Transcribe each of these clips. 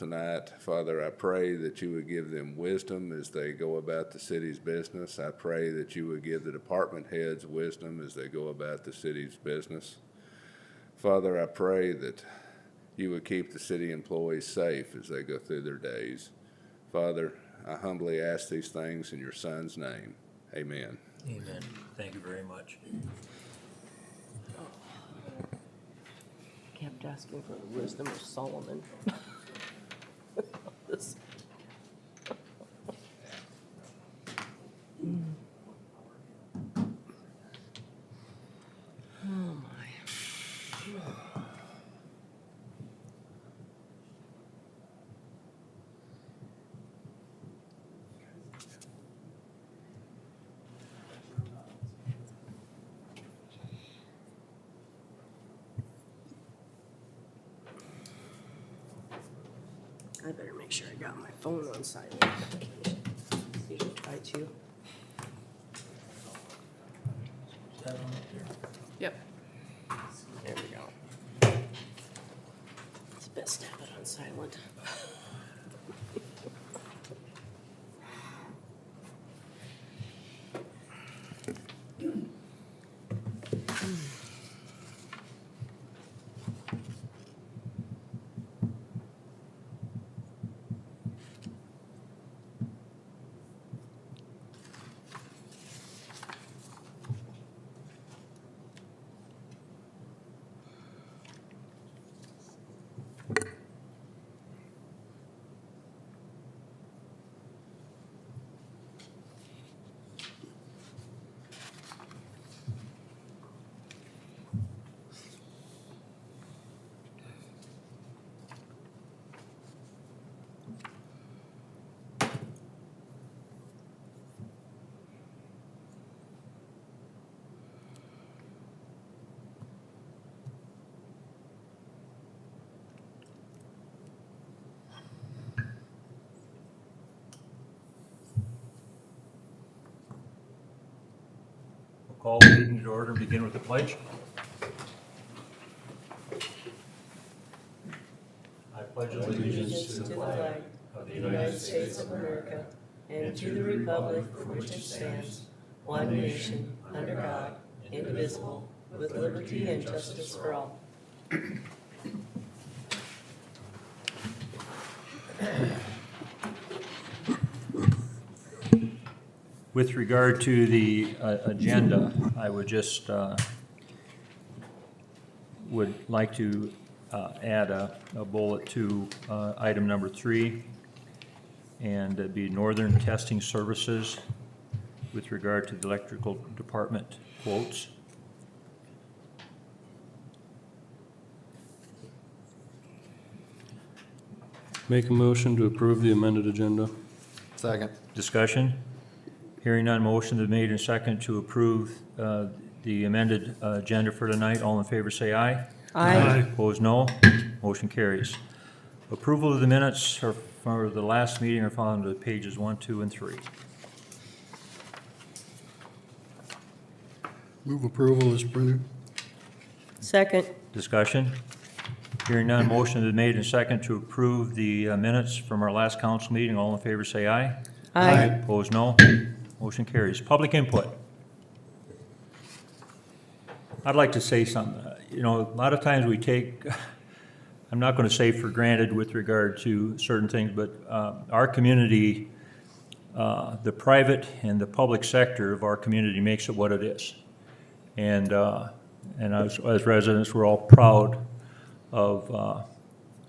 tonight. Father, I pray that you would give them wisdom as they go about the city's business. I pray that you would give the department heads wisdom as they go about the city's business. Father, I pray that you would keep the city employees safe as they go through their days. Father, I humbly ask these things in your Son's name. Amen. Amen. Thank you very much. Kept asking for the wisdom of Solomon. This- Oh my. I better make sure I got my phone on silent. Usually try to. Yep. There we go. It's best to have it on silent. Call the meeting to order and begin with the pledge. I pledge Allegiance to the flag of the United States of America and to the republic for which it stands, one nation, under God, indivisible, with liberty and justice for all. With regard to the agenda, I would just would like to add a bullet to item number 3, and it'd be Northern Testing Services with regard to the electrical department quotes. Make a motion to approve the amended agenda. Second. Discussion? Hearing none, motion is made and second to approve the amended agenda for tonight. All in favor say aye. Aye. Opposed, no. Motion carries. Approval of the minutes for the last meeting are found on pages 1, 2, and 3. Move approval is printed. Second. Discussion? Hearing none, motion is made and second to approve the minutes from our last council meeting. All in favor say aye. Aye. Opposed, no. Motion carries. Public input. I'd like to say something. You know, a lot of times we take, I'm not going to say for granted with regard to certain things, but our community, the private and the public sector of our community makes it what it is. And as residents, we're all proud of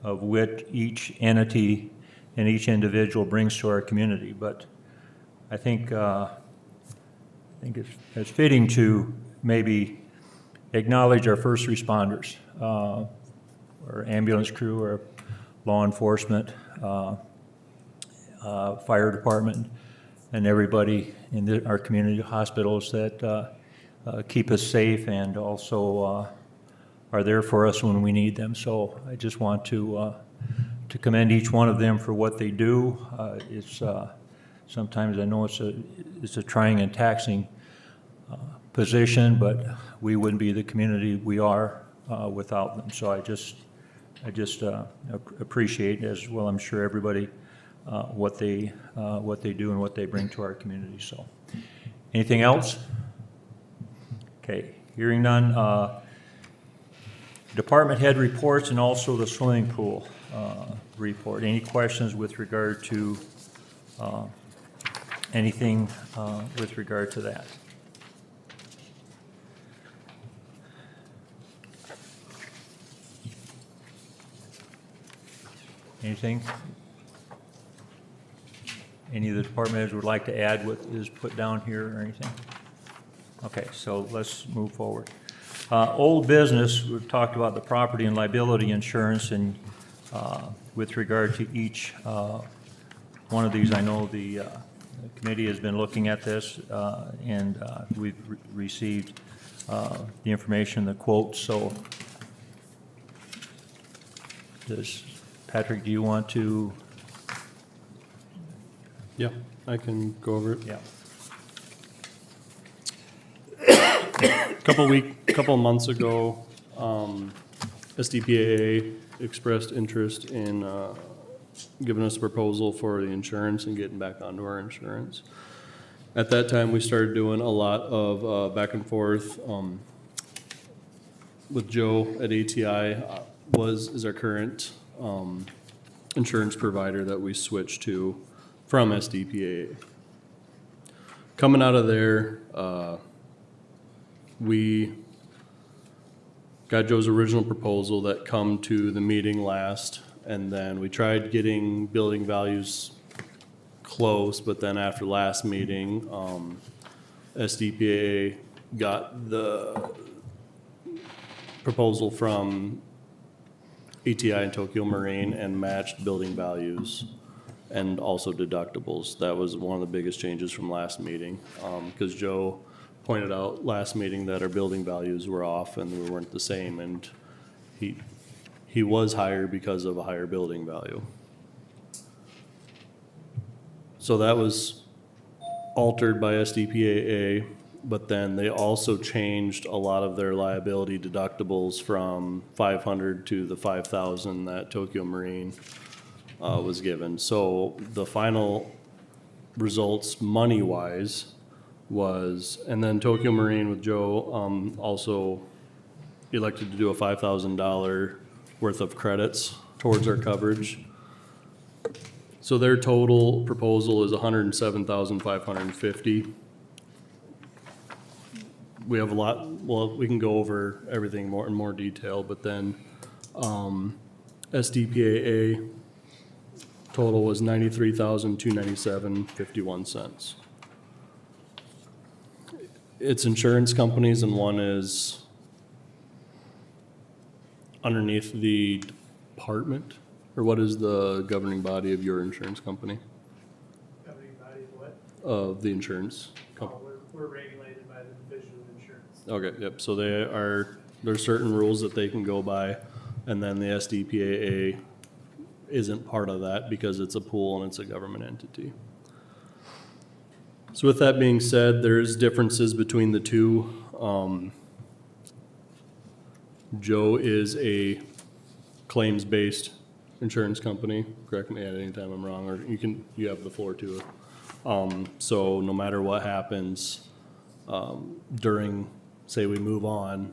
what each entity and each individual brings to our community. But I think it's fitting to maybe acknowledge our first responders, our ambulance crew, our law enforcement, fire department, and everybody in our community hospitals that keep us safe and also are there for us when we need them. So I just want to commend each one of them for what they do. It's sometimes I know it's a trying and taxing position, but we wouldn't be the community we are without them. So I just I just appreciate, as well I'm sure everybody, what they do and what they bring to our community, so. Anything else? Okay, hearing none. Department head reports and also the swimming pool report. Any questions with regard to anything with regard to that? Anything? Any of the department heads would like to add what is put down here or anything? Okay, so let's move forward. Old business, we've talked about the property and liability insurance, and with regard to each one of these, I know the committee has been looking at this, and we've received the information, the quotes, so Patrick, do you want to? Yeah, I can go over it. Yeah. Couple of months ago, SDPAA expressed interest in giving us a proposal for the insurance and getting back onto our insurance. At that time, we started doing a lot of back and forth with Joe at ATI. Is our current insurance provider that we switched to from SDPAA. Coming out of there, we got Joe's original proposal that come to the meeting last, and then we tried getting building values close, but then after last meeting, SDPAA got the proposal from ATI and Tokyo Marine and matched building values and also deductibles. That was one of the biggest changes from last meeting, because Joe pointed out last meeting that our building values were off and we weren't the same, and he was higher because of a higher building value. So that was altered by SDPAA, but then they also changed a lot of their liability deductibles from 500 to the 5,000 that Tokyo Marine was given. So the final results money-wise was, and then Tokyo Marine with Joe also elected to do a $5,000 worth of credits towards our coverage. So their total proposal is $107,550. We have a lot, well, we can go over everything more in more detail, but then SDPAA total was $93,297.51. It's insurance companies, and one is underneath the department, or what is the governing body of your insurance company? Governing body of what? Of the insurance company. We're regulated by the Division of Insurance. Okay, yep, so there's certain rules that they can go by, and then the SDPAA isn't part of that because it's a pool and it's a government entity. So with that being said, there's differences between the two. Joe is a claims-based insurance company. Correct me at any time I'm wrong, or you have the floor too. So no matter what happens during, say we move on,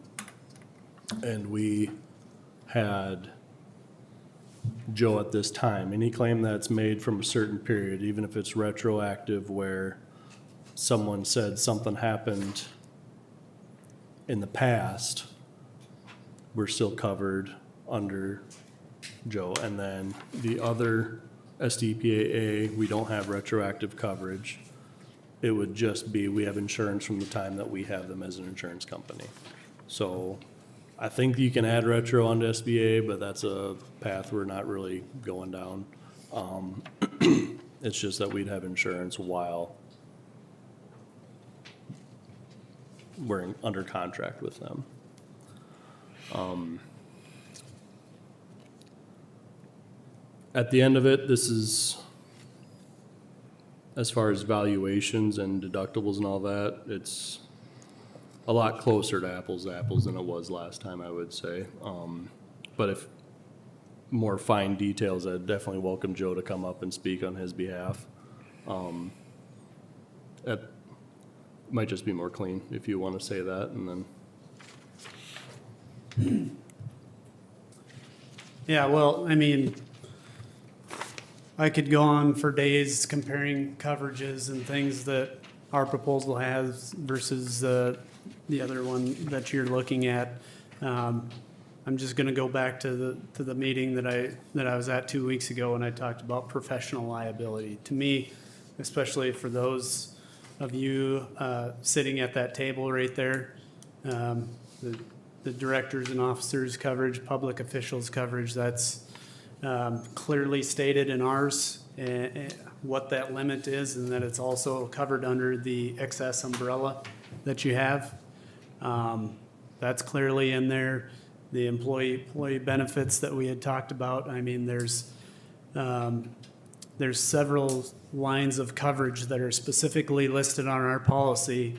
and we had Joe at this time, any claim that's made from a certain period, even if it's retroactive where someone said something happened in the past, we're still covered under Joe. And then the other SDPAA, we don't have retroactive coverage. It would just be, we have insurance from the time that we have them as an insurance company. So I think you can add retro onto SBA, but that's a path we're not really going down. It's just that we'd have insurance while we're under contract with them. At the end of it, this is, as far as valuations and deductibles and all that, it's a lot closer to apples than it was last time, I would say. But more fine details, I'd definitely welcome Joe to come up and speak on his behalf. That might just be more clean if you want to say that, and then. Yeah, well, I mean, I could go on for days comparing coverages and things that our proposal has versus the other one that you're looking at. I'm just gonna go back to the meeting that I was at 2 weeks ago, and I talked about professional liability. To me, especially for those of you sitting at that table right there, the directors and officers coverage, public officials coverage, that's clearly stated in ours, what that limit is, and that it's also covered under the excess umbrella that you have. That's clearly in there. The employee benefits that we had talked about, I mean, there's several lines of coverage that are specifically listed on our policy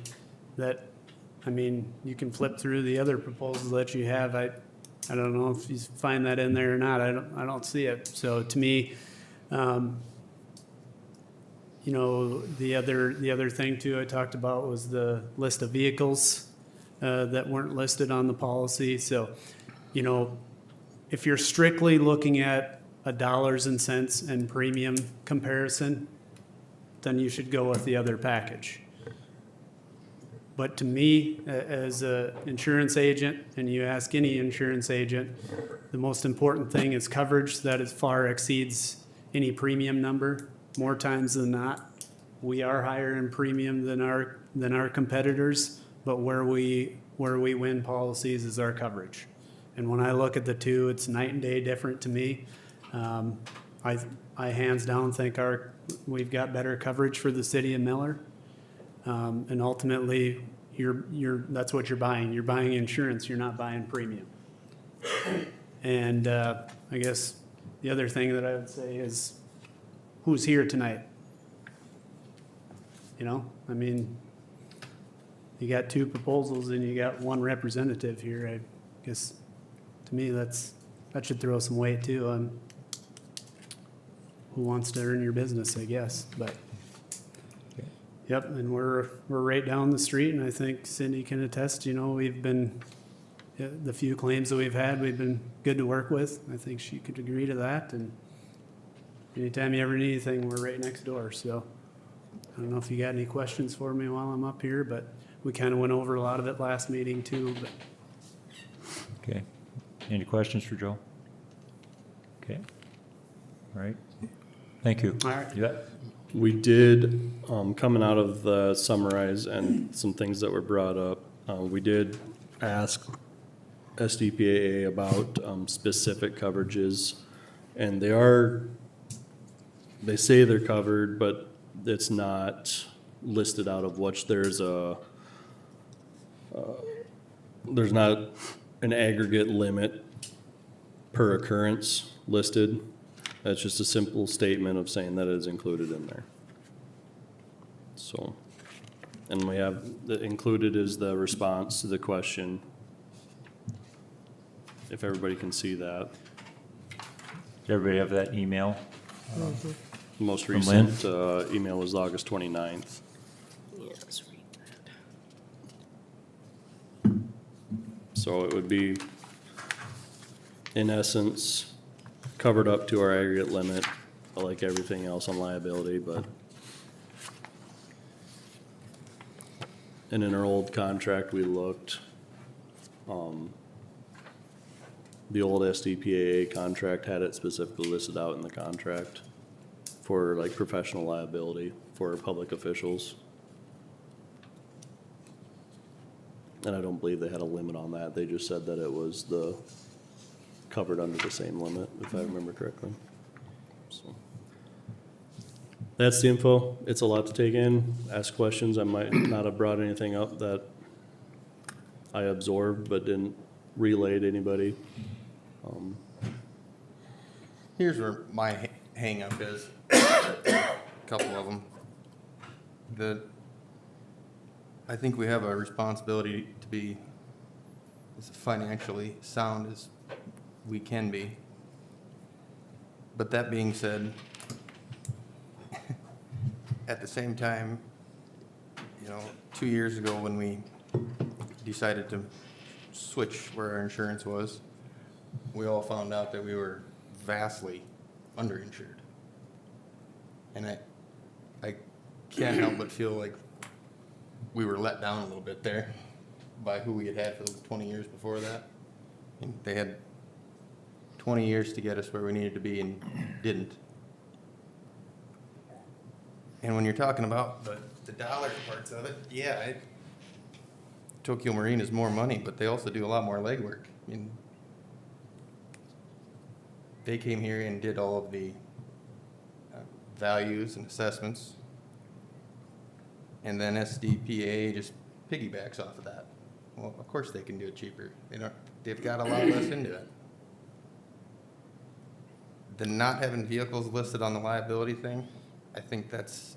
that, I mean, you can flip through the other proposals that you have. I don't know if you find that in there or not. I don't see it. So to me, you know, the other thing too I talked about was the list of vehicles that weren't listed on the policy. So, you know, if you're strictly looking at a dollars and cents and premium comparison, then you should go with the other package. But to me, as an insurance agent, and you ask any insurance agent, the most important thing is coverage that is far exceeds any premium number. More times than not, we are higher in premium than our competitors, but where we win policies is our coverage. And when I look at the two, it's night and day different to me. I hands down think we've got better coverage for the city of Miller. And ultimately, that's what you're buying. You're buying insurance, you're not buying premium. And I guess the other thing that I would say is, who's here tonight? You know, I mean, you got two proposals and you got one representative here. I guess, to me, that should throw some weight too on who wants to earn your business, I guess, but. Yep, and we're right down the street, and I think Cindy can attest, you know, the few claims that we've had, we've been good to work with. I think she could agree to that, and anytime you ever need anything, we're right next door, so. I don't know if you got any questions for me while I'm up here, but we kind of went over a lot of it last meeting too, but. Okay. Any questions for Joe? Okay. All right. Thank you. All right. You bet. We did, coming out of the summarize and some things that were brought up, we did ask SDPAA about specific coverages. And they say they're covered, but it's not listed out of which there's not an aggregate limit per occurrence listed. That's just a simple statement of saying that it is included in there. So, and we have, included is the response to the question. If everybody can see that. Does everybody have that email? The most From Lynn? recent email was August 29th. Yeah, let's read that. So it would be, in essence, covered up to our aggregate limit, like everything else on liability, but and in our old contract, we looked, the old SDPAA contract had it specifically listed out in the contract for like professional liability for public officials. And I don't believe they had a limit on that. They just said that it was covered under the same limit, if I remember correctly. So that's the info. It's a lot to take in, ask questions. I might not have brought anything up that I absorbed but didn't relay to anybody. Here's where my hang up is. A couple of them. I think we have a responsibility to be as financially sound as we can be. But that being said, at the same time, 2 years ago when we decided to switch where our insurance was, we all found out that we were vastly underinsured. And I can't help but feel like we were let down a little bit there by who we had for the 20 years before that. And they had 20 years to get us where we needed to be and didn't. And when you're talking about the dollar parts of it, yeah, Tokyo Marine is more money, but they also do a lot more legwork. I mean, they came here and did all of the values and assessments, and then SDPA just piggybacks off of that. Well, of course they can do it cheaper. They've got a lot less into it. The not having vehicles listed on the liability thing, I think that's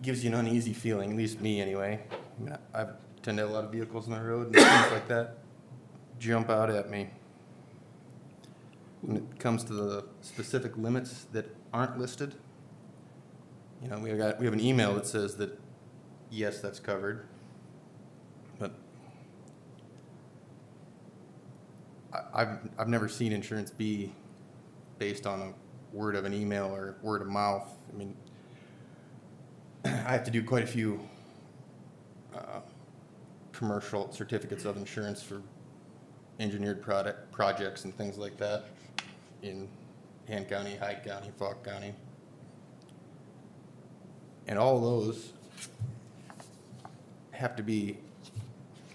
gives you an uneasy feeling, at least me anyway. I mean, I've tend to have a lot of vehicles on the road and things like that jump out at me. When it comes to the specific limits that aren't listed, we have an email that says that yes, that's covered, but I've never seen insurance be based on a word of an email or word of mouth. I mean, I have to do quite a few commercial certificates of insurance for engineered projects and things like that in Han County, Hyde County, Falk County. And all those have to be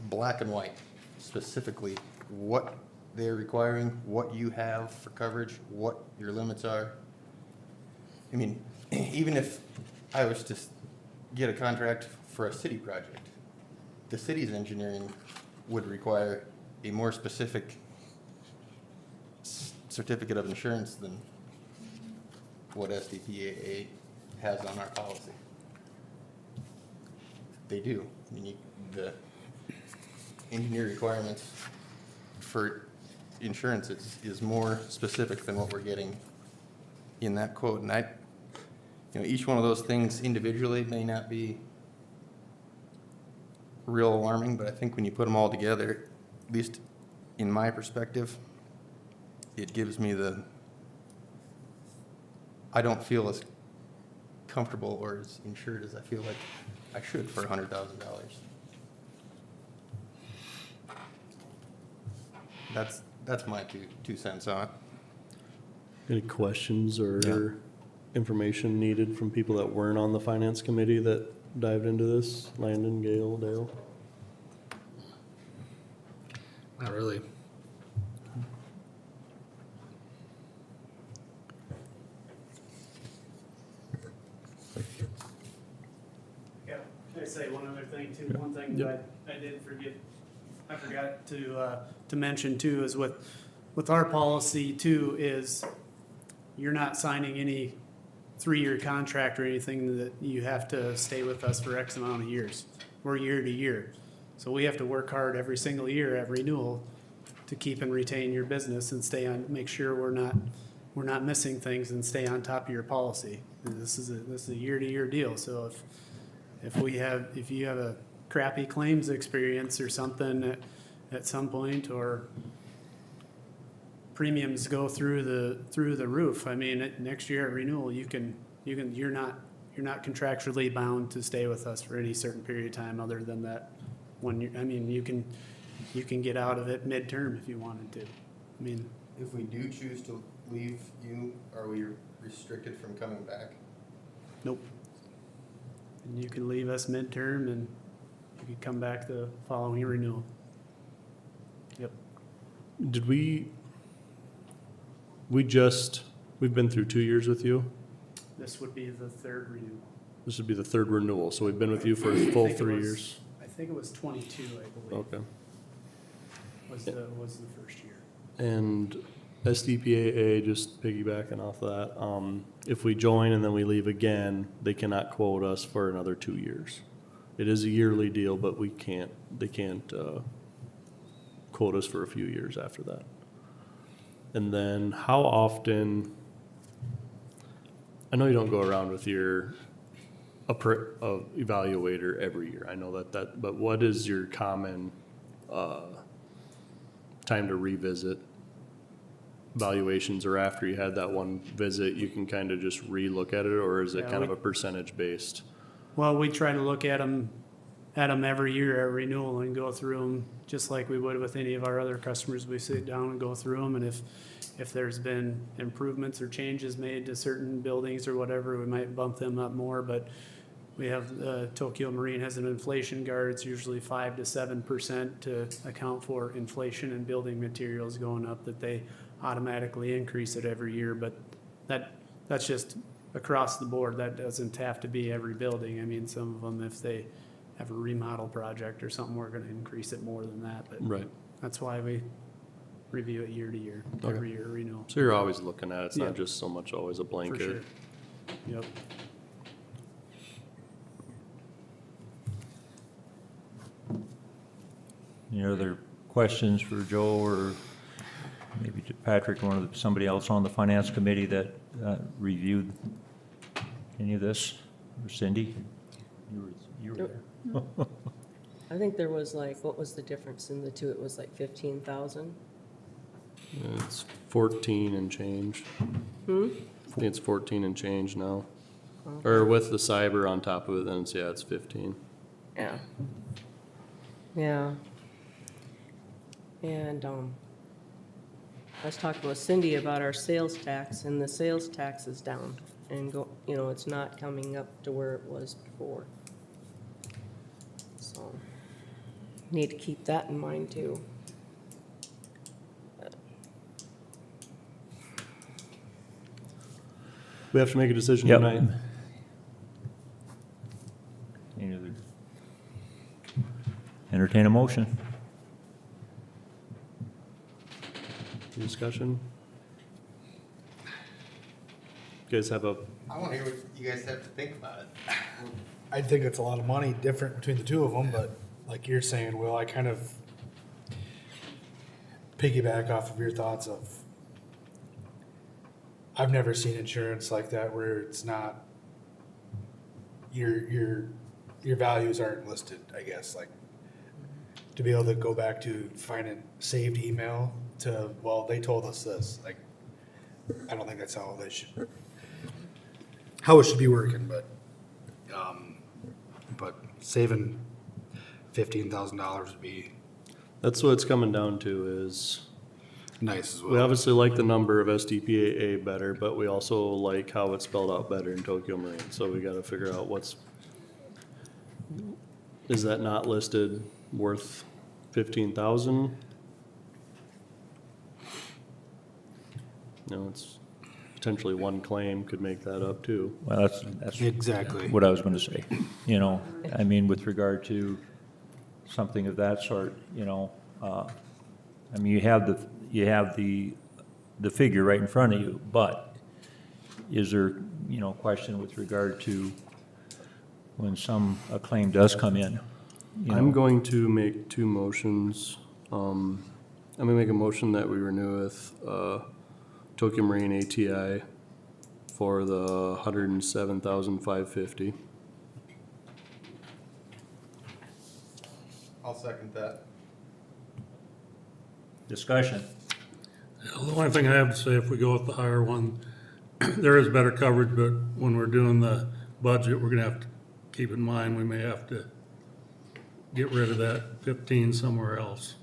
black and white, specifically what they're requiring, what you have for coverage, what your limits are. I mean, even if I was to get a contract for a city project, the city's engineering would require a more specific certificate of insurance than what SDPAA has on our policy. They do. I mean, the engineer requirements for insurance is more specific than what we're getting in that quote. And each one of those things individually may not be real alarming, but I think when you put them all together, at least in my perspective, it gives me I don't feel as comfortable or as insured as I feel like I should for $100,000. That's my two cents on it. Any questions or Yeah. information needed from people that weren't on the finance committee that dived into this? Landon, Gail, Dale? Not really. Yeah, can I say one other thing too? One thing that I did forget, I forgot to mention too, is with our policy too, is you're not signing any 3-year contract or anything that you have to stay with us for X amount of years. We're year to year. So we have to work hard every single year at renewal to keep and retain your business and make sure we're not missing things and stay on top of your policy. And this is a year-to-year deal. So if you have a crappy claims experience or something at some point, or premiums go through the roof, I mean, next year at renewal, you're not contractually bound to stay with us for any certain period of time other than that 1 year. I mean, you can get out of it midterm if you wanted to. I mean, If we do choose to leave you, are we restricted from coming back? nope. And you can leave us midterm and you can come back the following renewal. Yep. Did we've been through 2 years with you? This would be the third renewal. This would be the third renewal, so we've been with you for a I full think it 3 was- years. I think it was 22, I believe, Okay. was the first year. And SDPAA, just piggybacking off that, if we join and then we leave again, they cannot quote us for another 2 years. It is a yearly deal, but they can't quote us for a few years after that. And then how often, I know you don't go around with your evaluator every year. I know that, but what is your common, time to revisit valuations, or after you had that one visit, you can kind of just re-look at it, or is it Yeah, kind of we- a percentage based? Well, we try to look at them every year at renewal and go through them, just like we would with any of our other customers. We sit down and go through them, and if there's been improvements or changes made to certain buildings or whatever, we might bump them up more, but we have, Tokyo Marine has an inflation guard. It's usually 5 to 7% to account for inflation and building materials going up, that they automatically increase it every year, but that's just across the board. That doesn't have to be every building. I mean, some of them, if they have a remodel project or something, we're gonna increase it more than that, but Right. that's why we review it year to year, Okay. every year renewal. So you're always looking at it. It's Yeah. not just so much always a For blanket. sure. Yep. Any other questions for Joe or maybe to Patrick, somebody else on the finance committee that reviewed any of this? Or Cindy? You were there. I think there was like, what was the difference in the two? It was like 15,000? It's 14 and change. I think it's 14 and change now. Or with the cyber on top of it, then it's 15. Yeah. Yeah. And, I was talking with Cindy about our sales tax, and the sales tax is down and it's not coming up to where it was before. So, need to keep that in mind too. We have to make a decision Yep. tonight. Any other? Entertain a motion. Discussion? You guys have a, I wanna hear what you guys have to think about it. I think it's a lot of money different between the two of them, but like you're saying, Will, I kind of piggyback off of your thoughts of, I've never seen insurance like that where it's not, your values aren't listed, I guess, like, to be able to go back to find a saved email to, well, they told us this, like, I don't think that's how it should be working, but saving $15,000 would be that's what it's coming down to is, nice as well. we obviously like the number of SDPAA better, but we also like how it's spelled out better in Tokyo Marine. So we gotta figure out is that not listed worth 15,000? No, it's potentially one claim could make that up too. Well, that's Exactly. what I was gonna say, I mean, with regard to something of that sort, I mean, you have the figure right in front of you, but is there, question with regard to when a claim does come in? I'm going to make two motions. I'm gonna make a motion that we renew with, Tokyo Marine ATI for the $107,550. I'll second that. Discussion. The only thing I have to say, if we go with the higher one, there is better coverage, but when we're doing the budget, we're gonna have to keep in mind, we may have to get rid of that 15 somewhere else.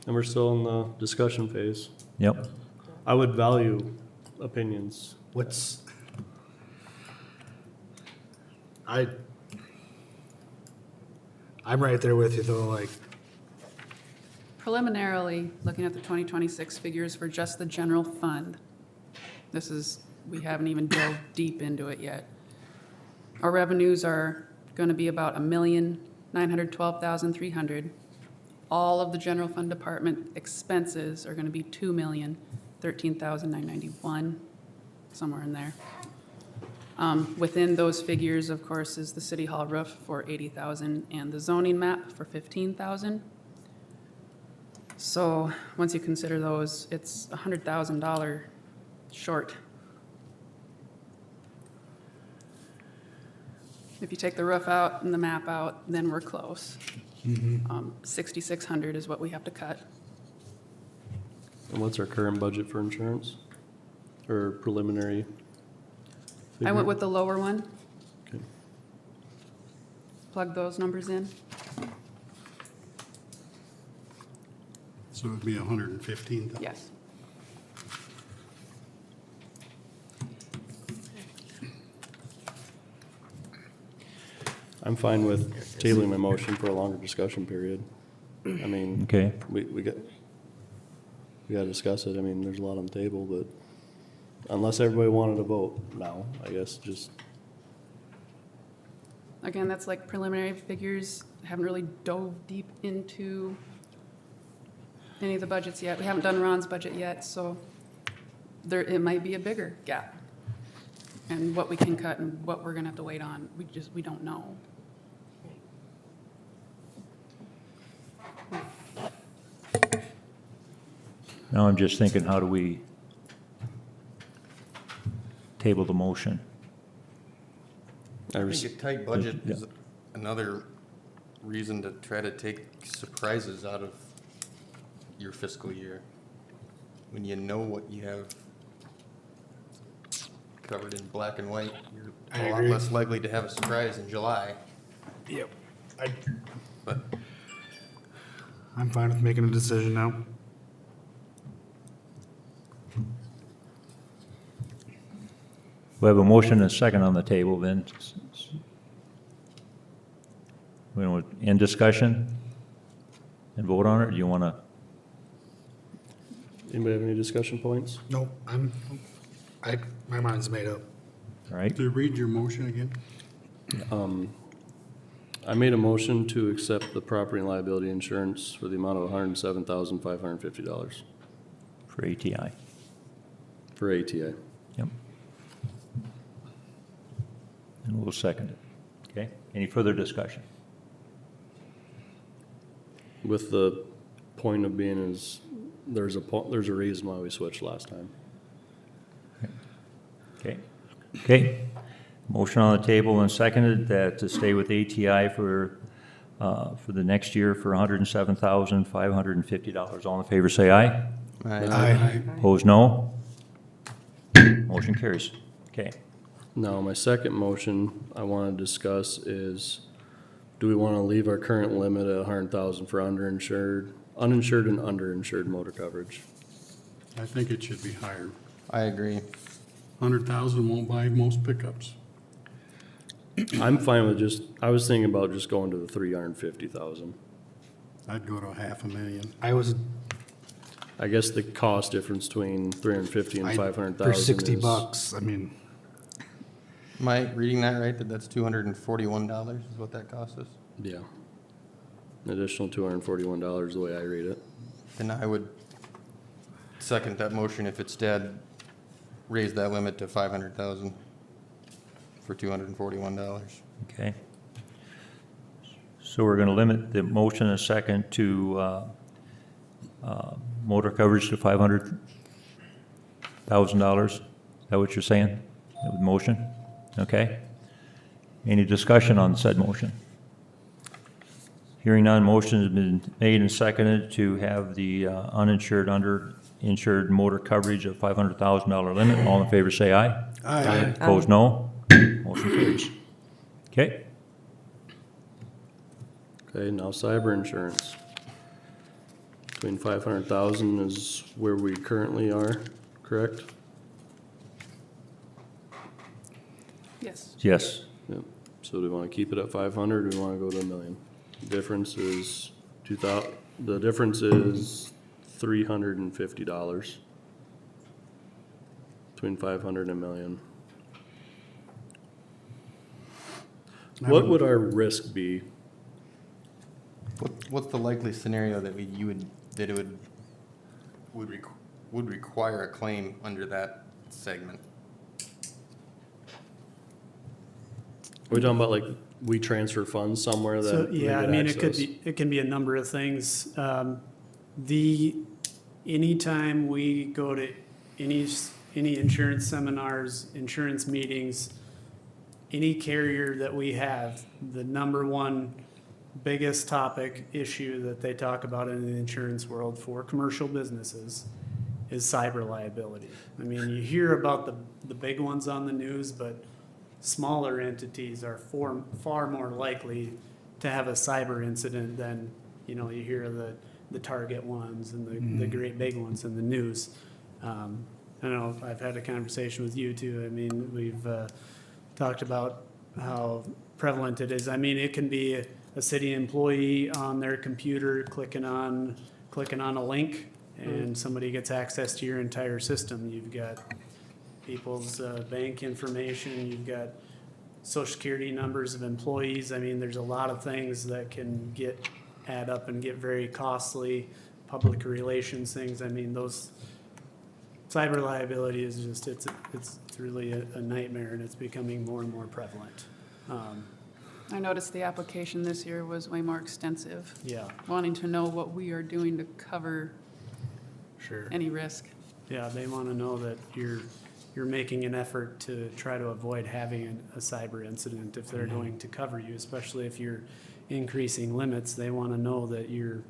And we're still in the discussion phase. Yep. I would value opinions. I'm right there with you though, like, Preliminarily, looking at the 2026 figures for just the general fund, we haven't even dove deep into it yet. Our revenues are going to be about $1,912,300. All of the general fund department expenses are going to be $2,013,991, somewhere in there. Within those figures, of course, is the city hall roof for $80,000 and the zoning map for $15,000. So, once you consider those, it's $100,000 short. If you take the roof out and the map out, then we're close. 6,600 is what we have to cut. And what's our current budget for insurance? Or preliminary? I went figure? with the lower one, Okay. plug those numbers in. So it would be 115,000. Yes. I'm fine with tabling my motion for a longer discussion period. I mean, Okay, we gotta discuss it. I mean, there's a lot on the table, but unless everybody wanted to vote now, I guess just, Again, that's like preliminary figures. Haven't really dove deep into any of the budgets yet. We haven't done Ron's budget yet, so there, it might be a bigger gap. And what we can cut and what we're gonna have to wait on, we don't know. now I'm just thinking, how do we table the motion? I think a tight budget Yeah. is another reason to try to take surprises out of your fiscal year. When you know what you have covered in black and white, you're I a lot agree. less likely to have a surprise in July, Yep. but I'm fine with making a decision now. We have a motion and a second on the table, then. We want to end discussion and vote on it, or do you want to? anybody have any discussion points? Nope, my mind's made up. All right, To read your motion again? I made a motion to accept the property and liability insurance for the amount of $107,550 for ATI. for ATA. Yep. And we'll second it. Okay, any further discussion? With the point of being is, there's a reason why we switched last time. Okay, okay. Motion on the table and seconded that to stay with ATI for the next year for $107,550. All in favor, say aye. Aye. Opposed, no. Motion carries. Okay, Now, my second motion I want to discuss is, do we want to leave our current limit at 100,000 for uninsured and underinsured motor coverage? I think it should be higher. I agree. 100,000 won't buy most pickups. I'm fine with I was thinking about just going to the 350,000. I'd go to 500,000. I was, I guess the cost difference between 350 and I, 500,000 for 60 is- bucks, I mean, Am I reading that right, that that's $241 is what that cost us? Yeah. An additional $241 the way I read it. Then I would second that motion if it's dead, raise that limit to 500,000 for $241. okay. So we're going to limit the motion a second to motor coverage to $500,000. Is that what you're saying? That was motion? Okay. Any discussion on said motion? Hearing none, motion has been made and seconded to have the uninsured, underinsured motor coverage of $500,000 limit. All in favor, say aye. Aye. Opposed, no. Motion carries. Okay, Okay, now cyber insurance. Between 500,000 is where we currently are, correct? Yes. yes. Yep. So do we want to keep it at 500 or do we want to go to $1 million? Difference is the difference is $350 between 500 and $1 million. What would our risk be? What's the likely scenario that it would require a claim under that segment? Are we talking about like we transfer funds somewhere So, that? yeah, we I could mean, access? it can be a number of things. Anytime we go to any insurance seminars, insurance meetings, any carrier that we have, the number one biggest topic issue that they talk about in the insurance world for commercial businesses is cyber liability. I mean, you hear about the big ones on the news, but smaller entities are far more likely to have a cyber incident than, you know, you hear the Target ones and the great big ones in the news. I know I've had a conversation with you too. I mean, we've talked about how prevalent it is. I mean, it can be a city employee on their computer clicking on a link, and somebody gets access to your entire system. You've got people's bank information, you've got social security numbers of employees. I mean, there's a lot of things that can add up and get very costly. Public relations things. I mean, those cyber liability is just, it's really a nightmare, and it's becoming more and more prevalent. I noticed the application this year was way more extensive, Yeah, wanting to know what we are doing to cover Sure. any risk. yeah, they want to know that you're making an effort to try to avoid having a cyber incident if they're going to cover you, especially if you're increasing limits. They want to know that you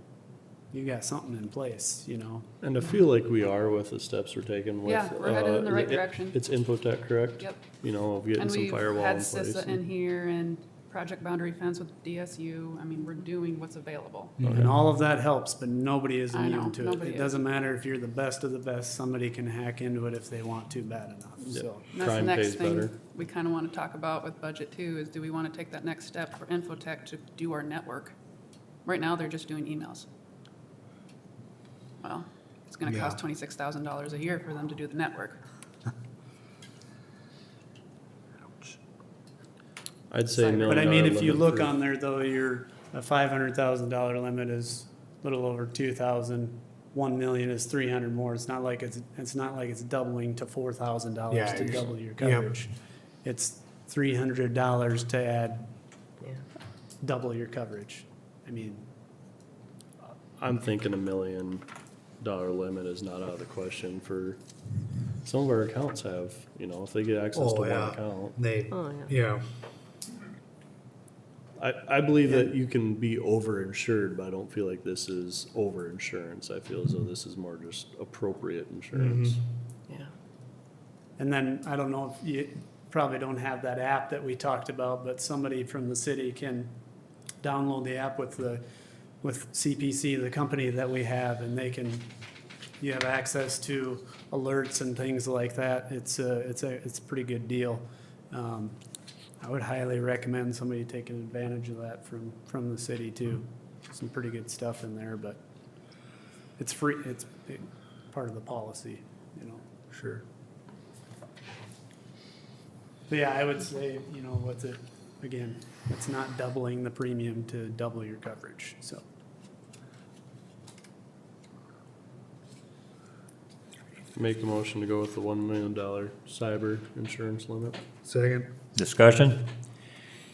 got something in place, you know? And I feel like we are with the steps we're taking with. Yeah, we're headed in the right it- direction. It's Infotech, correct? Yep. You know, of getting And some we've firewall in had place. CISA in here and Project Boundary Fence with DSU. I mean, we're doing what's available. And all of that helps, but nobody is I know, immune to it. nobody It is. doesn't matter if you're the best of the best, somebody can hack into it if they want to bad enough, so. And that's the Crime next pays thing better. we kind of want to talk about with budget too, is do we want to take that next step for Infotech to do our network? Right now, they're just doing emails. Well, it's going to cost $26,000 a year for them to do the network. I'd say Cyber. $1 But I million mean, if you limit look for- on there though, a $500,000 limit is a little over 2,000. 1 million is 300 more. It's not like it's doubling to $4,000 Yeah, to you're- double your yep. coverage. It's $300 to add Yeah. double your coverage. I mean, I'm thinking $1 million limit is not out of the question for, some of our accounts have, you know, if they get access to Oh, one yeah. account. They, Oh, yeah. yeah, I believe that you can be overinsured, but I don't feel like this is overinsurance. I feel as though this is more just appropriate insurance. Yeah. and then I don't know if you probably don't have that app that we talked about, but somebody from the city can download the app with CPC, the company that we have, and you have access to alerts and things like that. It's a pretty good deal. I would highly recommend somebody taking advantage of that from the city too. Some pretty good stuff in there, but it's free, it's part of the policy, you know. sure. But yeah, I would say, you know, again, it's not doubling the premium to double your coverage, so. Make a motion to go with the $1 million cyber insurance limit. Second? Discussion?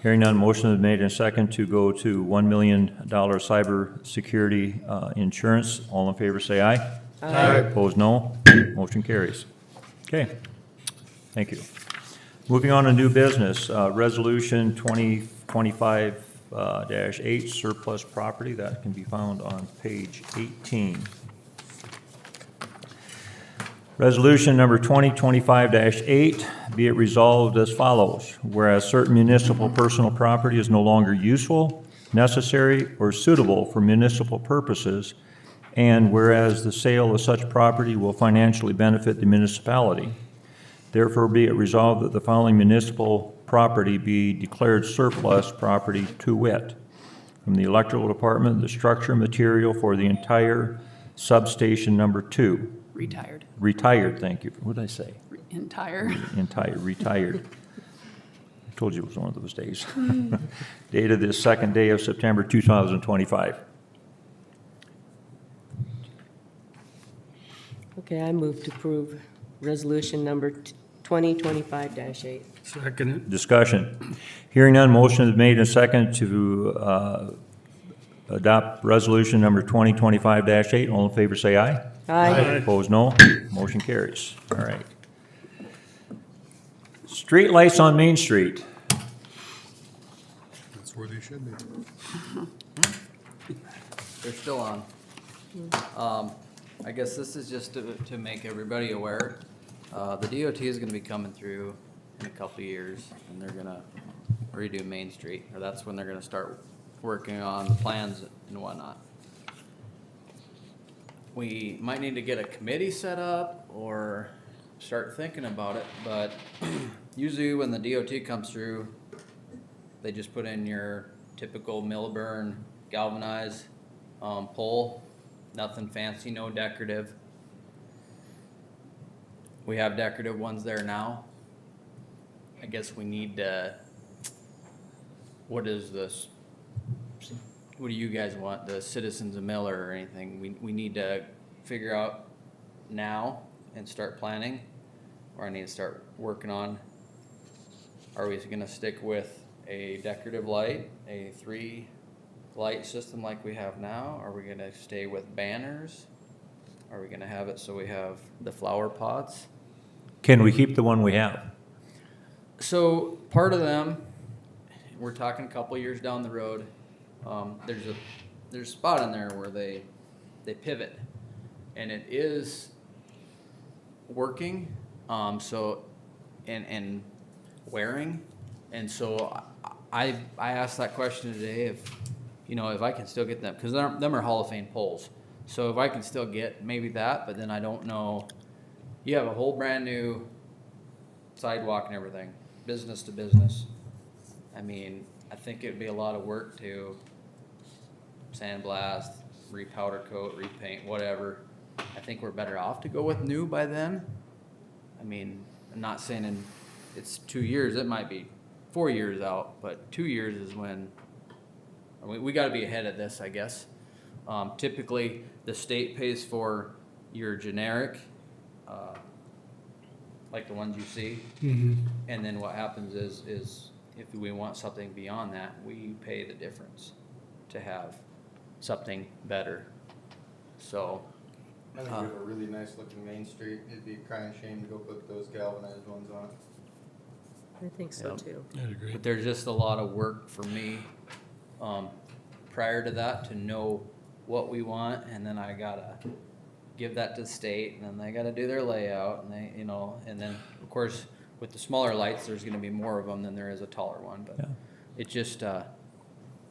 Hearing none, motion is made and second to go to $1 million cyber security insurance. All in favor, say aye. Aye. Opposed, no. Motion carries. Okay, thank you. Moving on to new business, Resolution 2025-8, surplus property. That can be found on page 18. Resolution number 2025-8, be it resolved as follows. Whereas certain municipal personal property is no longer useful, necessary, or suitable for municipal purposes, and whereas the sale of such property will financially benefit the municipality, therefore be it resolved that the following municipal property be declared surplus property to wit. From the electrical department, the structure material for the entire substation number 2. Retired, thank you. What did I say? Entire. Retired. I told you it was one of those days. Dated this second day of September 2025. Okay, I move to approve resolution number 2025-8. Second it. Discussion. Hearing none, motion is made and second to adopt resolution number 2025-8. All in favor, say aye. Aye. Opposed, no. Motion carries. All right. Street lights on Main Street. That's where they should be. They're still on. I guess this is just to make everybody aware. The DOT is gonna be coming through in a couple of years, and they're gonna redo Main Street, or that's when they're gonna start working on the plans and whatnot. We might need to get a committee set up or start thinking about it, but usually when the DOT comes through, they just put in your typical Millburn galvanized pole, nothing fancy, no decorative. We have decorative ones there now. I guess we need to, what is this? What do you guys want, the citizens of Miller or anything? We need to figure out now and start planning, or I need to start working on. Are we gonna stick with a decorative light, a 3-light system like we have now? Are we gonna stay with banners? Are we gonna have it so we have the flower pots? Can we keep the one we have? So part of them, we're talking a couple years down the road. There's a spot in there where they pivot, and it is working. So and wearing, and so I asked that question today if I can still get them, because them are Hall of Fame poles. So if I can still get maybe that, but then I don't know. You have a whole brand new sidewalk and everything, business to business. I mean, I think it'd be a lot of work to sandblast, repowder coat, repaint, whatever. I think we're better off to go with new by then. I mean, I'm not saying it's 2 years, it might be 4 years out, but 2 years is when, we gotta be ahead of this, I guess. Typically, the state pays for your generic, like the ones you see. And then what happens is if we want something beyond that, we pay the difference to have something better. So, I think we have a really nice looking Main Street. It'd be a crying shame to go put those galvanized ones on. I think so Yep. too. I'd agree. but there's just a lot of work for me, prior to that to know what we want, and then I gotta give that to the state, and then they gotta do their layout, and they, and then, of course, with the smaller lights, there's gonna be more of them than there is a taller one, but Yeah. it just,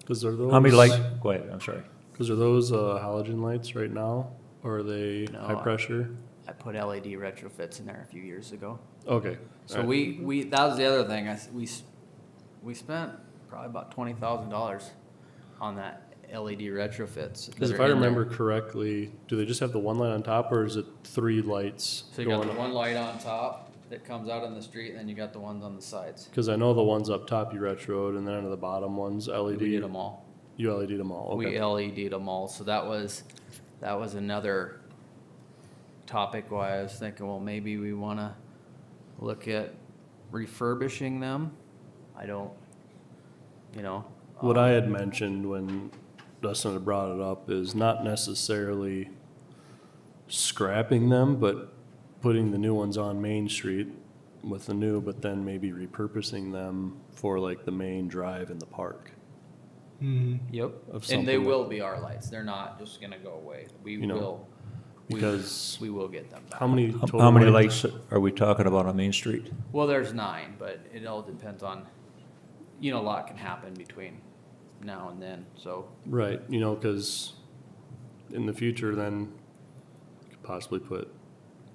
Cause are those? How many lights? Go ahead, I'm sorry. Cause are those halogen lights right now, or are they No, high pressure? I put LED retrofits in there a few years ago. Okay. So alright. we that was the other thing. We spent probably about $20,000 on that LED retrofits. Cause that if are I in there. remember correctly, do they just have the one light on top, or is it 3 lights So you got going the up? one light on top that comes out in the street, and then you got the ones on the sides. Cause I know the ones up top you retroed, and then under the bottom ones LED. We did them all. You LED'd them all, We okay. LED'd them all. So that was another topic why I was thinking, well, maybe we want to look at refurbishing them. I don't, What I had mentioned when Dustin had brought it up is not necessarily scrapping them, but putting the new ones on Main Street with the new, but then maybe repurposing them for like the main drive in the park. Yep. Of And something they that- will be our lights. They're not just gonna go away. We You know, will. because We will get them back. How many total? How many lights are we talking about on Main Street? Well, there's 9, but it all depends on, a lot can happen between now and then, so. Right, cause in the future then, you could possibly put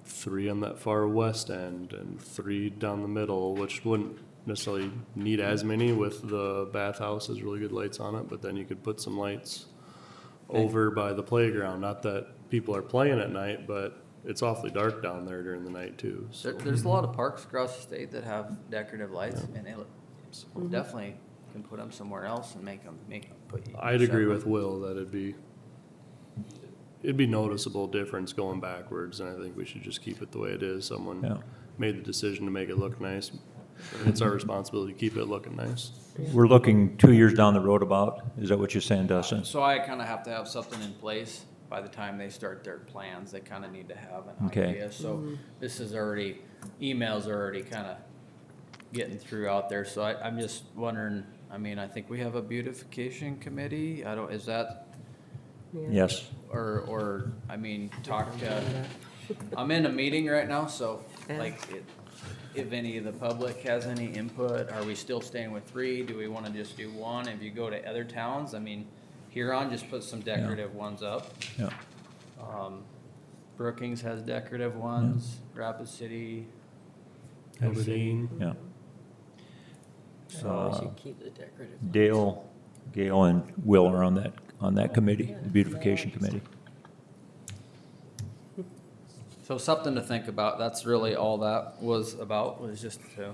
3 on that far west end and 3 down the middle, which wouldn't necessarily need as many with the bathhouse has really good lights on it, but then you could put some lights over by the playground. Not that people are playing at night, but it's awfully dark down there during the night too, so. There's a lot of parks across the state that have decorative lights, and they definitely can put them somewhere else and make them put. I'd agree with separate. Will that it'd be noticeable difference going backwards, and I think we should just keep it the way it is. Yeah. Someone made the decision to make it look nice. It's our responsibility to keep it looking nice. We're looking 2 years down the road about, is that what you're saying, Dustin? So I kinda have to have something in place by the time they start their plans, they kinda need to have an Okay. idea, so this is already, emails are already kinda getting through out there, so I'm just wondering, I mean, I think we have a beautification committee, I don't, is that, Yes. or, I mean, talk to, I'm in a meeting right now, so, Yeah. like, if any of the public has any input, are we still staying with 3? Do we wanna just do 1? If you go to other towns, I mean, Huron just put some decorative ones up. Yeah. Brookings has decorative ones, Rapid City, Aberdeen. Yeah. So we should keep the decorative. Dale, Gail, and Will are on that committee, the beautification committee. so something to think about, that's really all that was about, was just to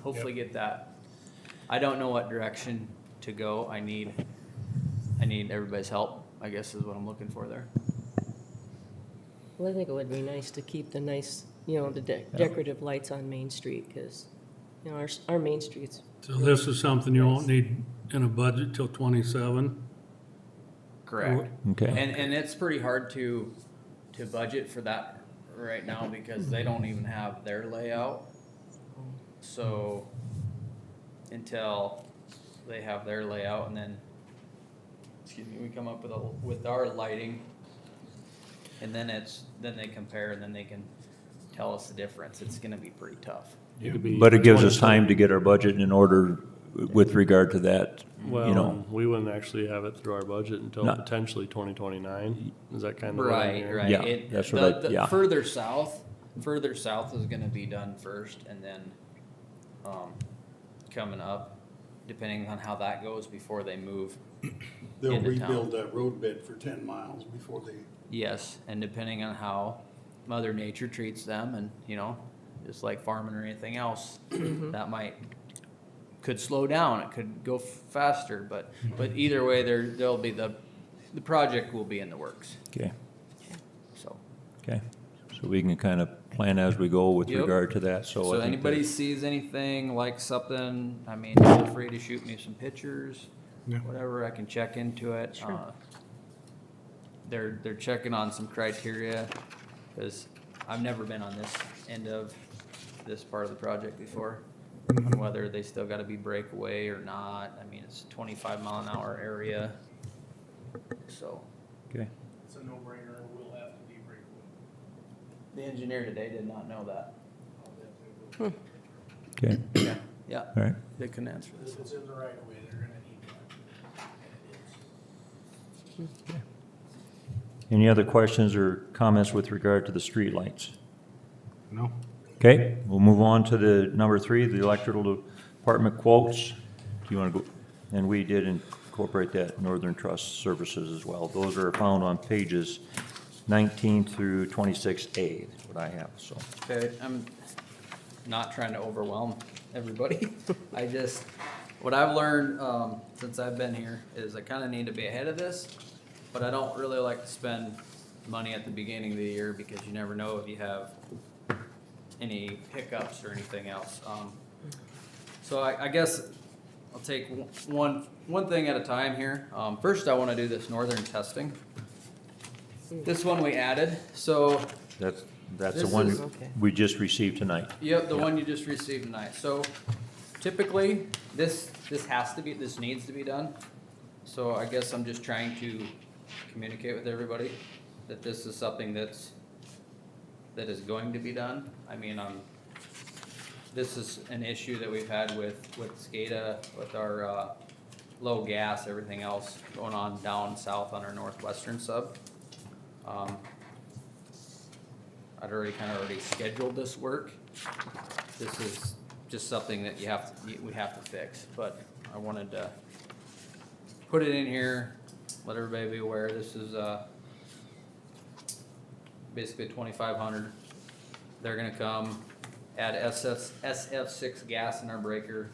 hopefully get that. I don't know what direction to go, I need everybody's help, I guess is what I'm looking for there. Well, I think it would be nice to keep the nice, you know, the decorative lights on Main Street, because, you know, our Main Street's, So this is something you won't need in a budget till 27? Correct. Okay. And it's pretty hard to budget for that right now because they don't even have their layout. So until they have their layout and then, excuse me, we come up with our lighting. And then then they compare and then they can tell us the difference. It's gonna be pretty tough. It could be But it gives us 2020. time to get our budget in order with regard to that, you know. Well, we wouldn't actually have it through our budget until Not- potentially 2029. Is that kind of what I'm Right, hearing? right. Yeah, It- that's what I- the yeah. Further south is gonna be done first and then, coming up, depending on how that goes before they move. They'll Into town. rebuild that road bed for 10 miles before they, Yes, and depending on how Mother Nature treats them and, you know, just like farming or anything else, that could slow down, it could go faster, but either way, there'll be the project will be in the works, Okay, so. okay. So we can kind of plan as we go with Yep. regard to that, so. So I think anybody that- sees anything, like something, I mean, feel free to shoot me some pictures, Yeah. whatever, I can check into it. Sure. They're checking on some criteria, cause I've never been on this end of this part of the project before. On whether they still gotta be breakaway or not, I mean, it's a 25-mile-an-hour area, so. Okay, It's a no-brainer, we'll have to be breakaway. The engineer today did not know that. okay, Yeah, all right. they couldn't answer this. If it's in the right of way, they're gonna need one. And it is. Any other questions or comments with regard to the streetlights? No? Okay, we'll move on to the number 3, the electrical department quotes. Do you want to go? And we did incorporate that Northern Trust Services as well. Those are found on pages 19 through 26A, is what I have, so. Okay, I'm not trying to overwhelm everybody. What I've learned, since I've been here is I kinda need to be ahead of this, but I don't really like to spend money at the beginning of the year because you never know if you have any hiccups or anything else. So I guess I'll take one thing at a time here. First, I wanna do this northern testing. This one we added, so That's the This one is- Okay. we just received tonight. yep, the one you just received tonight. So typically, this needs to be done. So I guess I'm just trying to communicate with everybody that this is something that is going to be done. I mean, this is an issue that we've had with SCADA, with our, low gas, everything else going on down south on our northwestern sub. I'd already scheduled this work. This is just something that we have to fix, but I wanted to put it in here, let everybody be aware. This is, basically 2,500. They're gonna come, add SF6 gas in our breaker.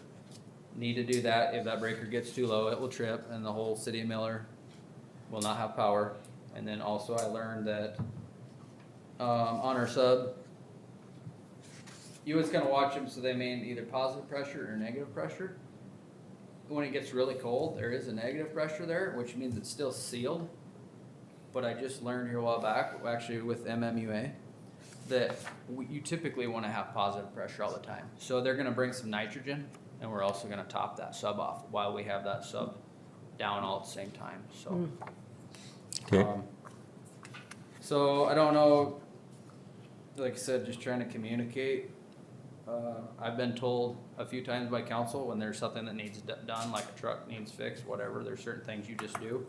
Need to do that. If that breaker gets too low, it will trip and the whole city of Miller will not have power. And then also I learned that, on our sub, you was gonna watch them so they main either positive pressure or negative pressure. When it gets really cold, there is a negative pressure there, which means it's still sealed. But I just learned here a while back, actually with MMUA, that you typically wanna have positive pressure all the time. So they're gonna bring some nitrogen, and we're also gonna top that sub off while we have that sub down all at the same time, so. Okay. So I don't know, like I said, just trying to communicate. I've been told a few times by council when there's something that needs done, like a truck needs fixed, whatever, there's certain things you just do.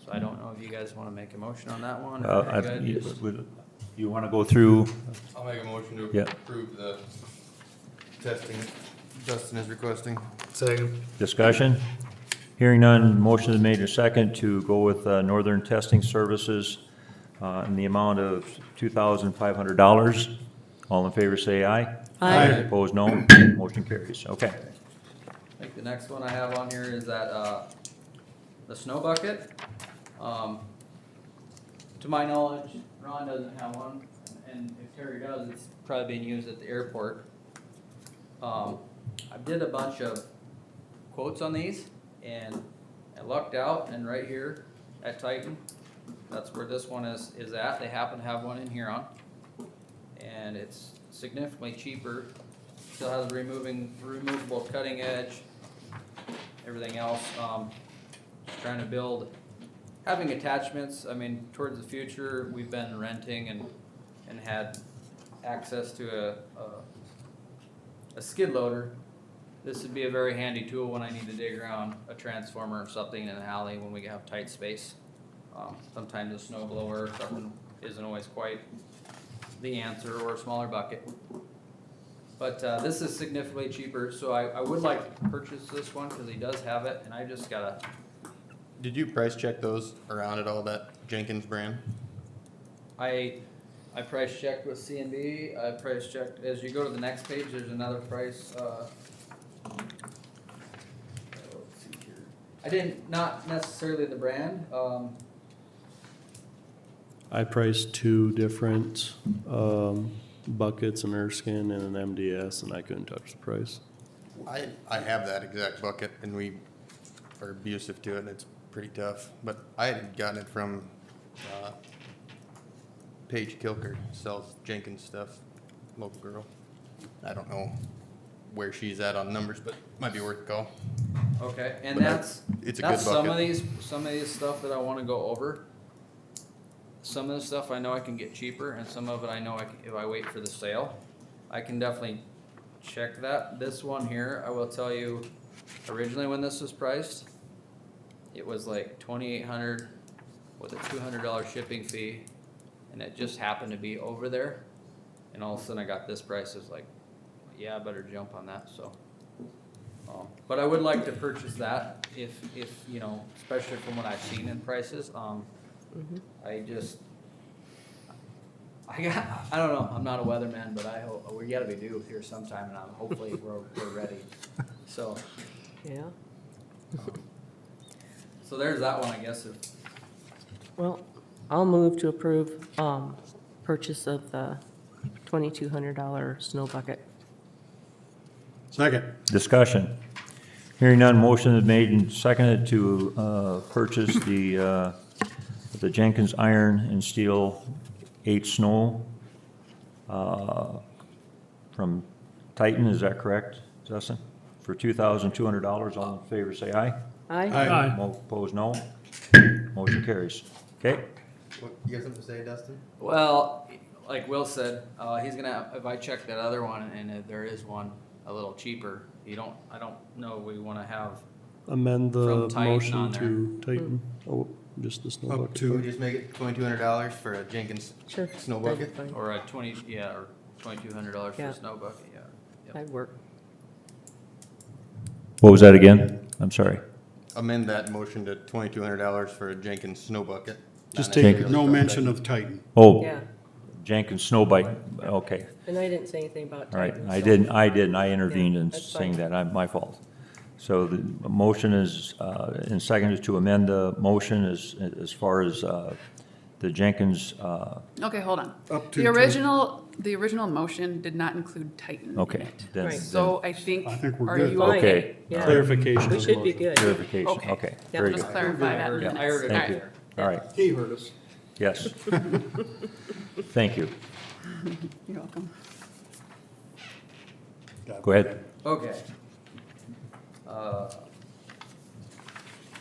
So I don't know if you guys wanna make a motion on that one, or you're good, just- You want to go through, I'll make a motion to Yeah. approve the testing Dustin is requesting. Second. discussion? Hearing none, motion is made and second to go with Northern Testing Services in the amount of $2,500. All in favor, say aye. Aye. Opposed, no. Motion carries. Okay. I think the next one I have on here is that, the snow bucket. To my knowledge, Ron doesn't have one, and if Terry does, it's probably being used at the airport. I did a bunch of quotes on these, and I lucked out, and right here at Titan, that's where this one is at, they happen to have one in Huron. And it's significantly cheaper, still has a removable cutting edge, everything else, just trying to build, having attachments, I mean, towards the future, we've been renting and had access to a skid loader. This would be a very handy tool when I need to dig around a transformer or something in an alley when we have tight space. Sometimes a snow blower or something isn't always quite the answer, or a smaller bucket. But this is significantly cheaper, so I would like to purchase this one because he does have it, and I just gotta, Did you price check those around at all, that Jenkins brand? I price checked with C&B, I price checked, as you go to the next page, there's another price, let's see here. I didn't, not necessarily the brand, I priced two different, buckets, an Erskine and an MDS, and I couldn't touch the price. I have that exact bucket and we are abusive to it and it's pretty tough, but I had gotten it from, Paige Kilker, sells Jenkins stuff, local girl. I don't know where she's at on numbers, but might be worth a call. okay, and But that's, it's a that's good some of bucket. these stuff that I wanna go over. Some of the stuff I know I can get cheaper, and some of it I know if I wait for the sale, I can definitely check that. This one here, I will tell you, originally when this was priced, it was like $2,800 with a $200 shipping fee, and it just happened to be over there. And all of a sudden I got this price, it's like, yeah, I better jump on that, so. But I would like to purchase that if, you know, especially from what I've seen in prices, I don't know, I'm not a weatherman, but I hope, we gotta be due here sometime, and hopefully we're ready, so. Yeah, So there's that one, I guess, if, well, I'll move to approve, purchase of the $2,200 snow bucket. Second. Discussion. Hearing none, motion is made and seconded to purchase the Jenkins Iron and Steel 8 Snow from Titan, is that correct, Justin? For $2,200, all in favor, say aye. Aye. Aye. Opposed, no. Motion carries. Okay? You got something to say, Dustin? well, like Will said, he's gonna, if I check that other one, and if there is one a little cheaper, I don't know, we wanna have, Amend the From Titan on motion there. to Titan, oh, just the snow Up bucket. Can we to, just make it $2,200 for a Jenkins Sure. snow that'd be bucket? fine. or a or $2,200 for Yeah. a snow bucket, yeah. Yep. That'd work. What was that again? I'm sorry. Amend that motion to $2,200 for a Jenkins snow bucket. Just Not take- necessarily no from mention Titan. of Titan. Oh, Yeah, Jenkins Snow Bike, okay. and I didn't say anything about All right, Titan. I so- didn't, I intervened in that's saying fine. that, my fault. So the motion is, and second is to amend the motion as far as, the Jenkins, Okay, hold on. Up to The original motion did not include Titan in okay, it. then, Right. So I think, I think we're are good. you Fine. Okay. Yeah. Clarification We of the should be motion. good. clarification, Okay. okay, Yeah. very just good. clarify that in the I minutes. heard it Thank you. there. All right, He heard us. yes. Thank you. You're welcome. Go ahead. Okay.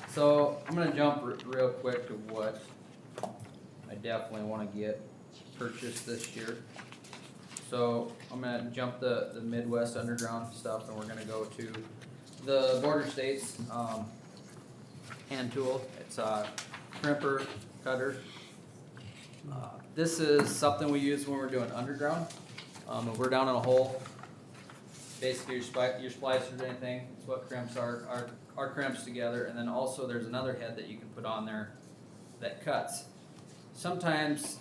So I'm gonna jump real quick to what I definitely wanna get purchased this year. So I'm gonna jump the Midwest Underground stuff and we're gonna go to the Border States, hand tool. It's a crimper cutter. This is something we use when we're doing underground. If we're down in a hole, basically your splicers or anything, it's what crimps are crimps together, and then also there's another head that you can put on there that cuts. Sometimes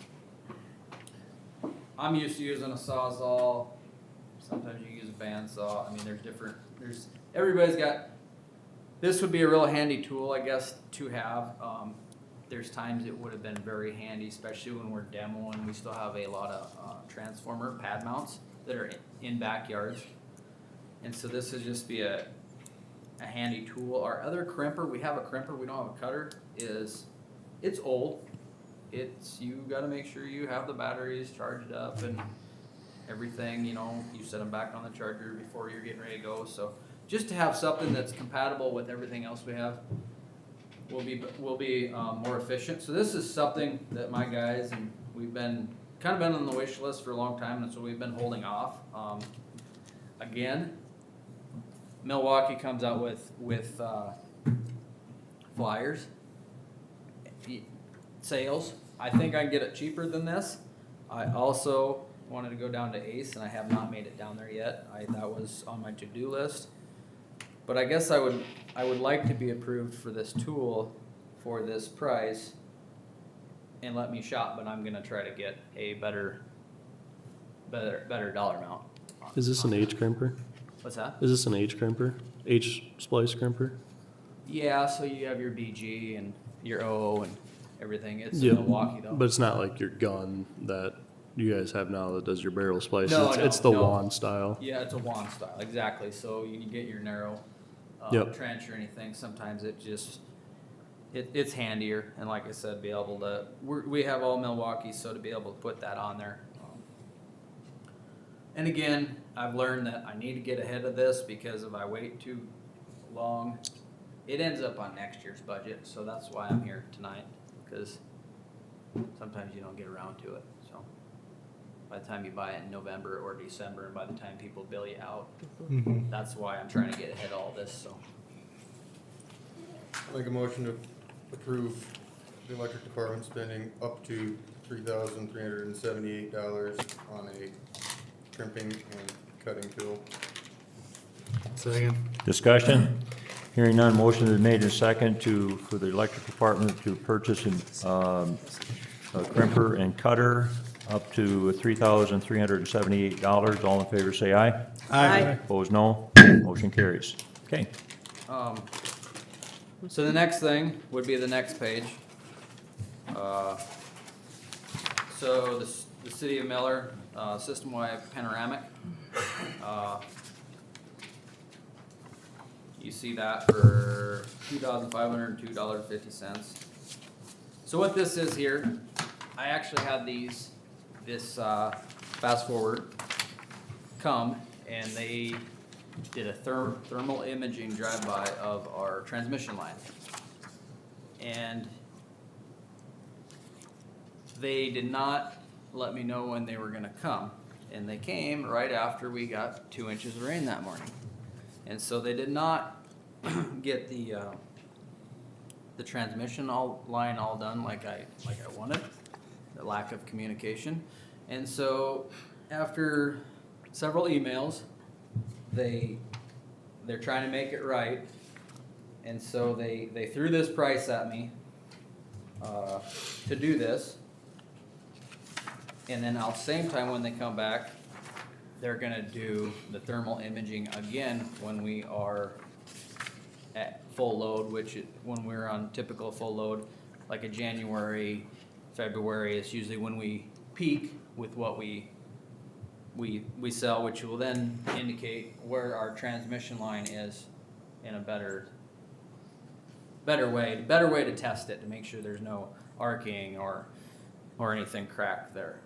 I'm used to using a Sawzall, sometimes you use a bandsaw. I mean, everybody's got, this would be a real handy tool, I guess, to have. There's times it would have been very handy, especially when we're demoing. We still have a lot of transformer pad mounts that are in backyards. And so this would just be a handy tool. Our other crimper, we have a crimper, we don't have a cutter, it's old. You gotta make sure you have the batteries charged up and everything, you set them back on the charger before you're getting ready to go. So just to have something that's compatible with everything else we have will be more efficient. So this is something that my guys, and we've been on the wish list for a long time, and so we've been holding off. Again, Milwaukee comes out with flyers, sales. I think I can get it cheaper than this. I also wanted to go down to Ace, and I have not made it down there yet. That was on my to-do list. But I guess I would like to be approved for this tool for this price and let me shop, but I'm gonna try to get a better dollar amount. Is this an H crimper? What's that? Is this an H crimper? H splice crimper? Yeah, so you have your BG and your O and everything. It's Yeah, Milwaukee though. but it's not like your gun that you guys have now that does your barrel splice. No, It's the no. wand style. Yeah, it's a wand style, exactly. So you can get your narrow Yep. trench or anything. Sometimes it's handier, and like I said, be able to. We have all Milwaukee, so to be able to put that on there. And again, I've learned that I need to get ahead of this because if I wait too long, it ends up on next year's budget. So that's why I'm here tonight, because sometimes you don't get around to it. So by the time you buy it in November or December, and by the time people bill you out, that's why I'm trying to get ahead of all this. So Make a motion to approve the electric department spending up to $3,378 on a crimping and cutting tool. Second. Discussion? Hearing none, motion is made in second for the electric department to purchase a crimper and cutter up to $3,378. All in favor, say aye. Aye. Opposed, no. Motion carries. Okay. So the next thing would be the next page. So the city of Miller, system-wide panoramic. You see that for $2,502.50. So what this is here, I actually had this fast forward come and they did a thermal imaging drive-by of our transmission line. And they did not let me know when they were gonna come. And they came right after we got 2 inches of rain that morning. And so they did not get the transmission line all done like I wanted, the lack of communication. And so after several emails, they're trying to make it right, and so they threw this price at me to do this, and then at the same time when they come back, they're gonna do the thermal imaging again when we are at full load, when we're on typical full load, like a January February is usually when we peak with what we sell, which will then indicate where our transmission line is in a better way to test it, to make sure there's no arcing or anything cracked there.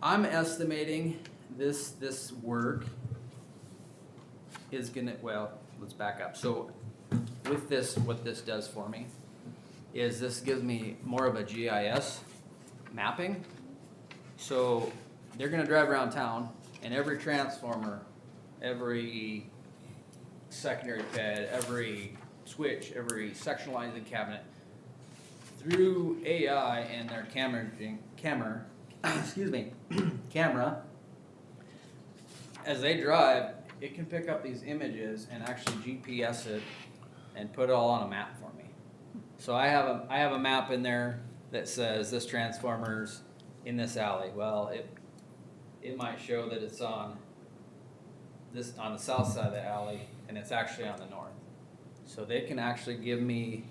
I'm estimating this work is gonna, well, let's back up. So with this, what this does for me is this gives me more of a GIS mapping. So they're gonna drive around town and every transformer, every secondary ped, every switch, every sectionalizing cabinet, through AI and their camera, as they drive, it can pick up these images and actually GPS it and put it all on a map for me. So I have a map in there that says this transformer's in this alley. Well, it might show that it's on the south side of the alley and it's actually on the north. So they can actually give me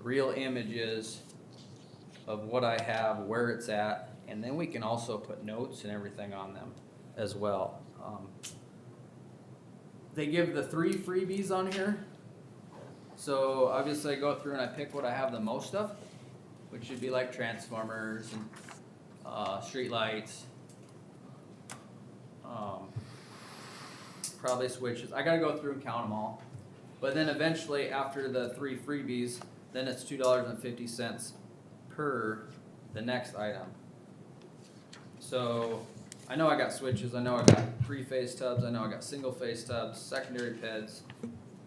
real images of what I have, where it's at, and then we can also put notes and everything on them as well. They give the 3 freebies on here. So obviously I go through and I pick what I have the most of, which would be like transformers and street lights, probably switches. I gotta go through and count them all. But then eventually after the 3 freebies, then it's $2.50 per the next item. So I know I got switches, I know I got 3-phase tubs, I know I got single-phase tubs, secondary PEDs,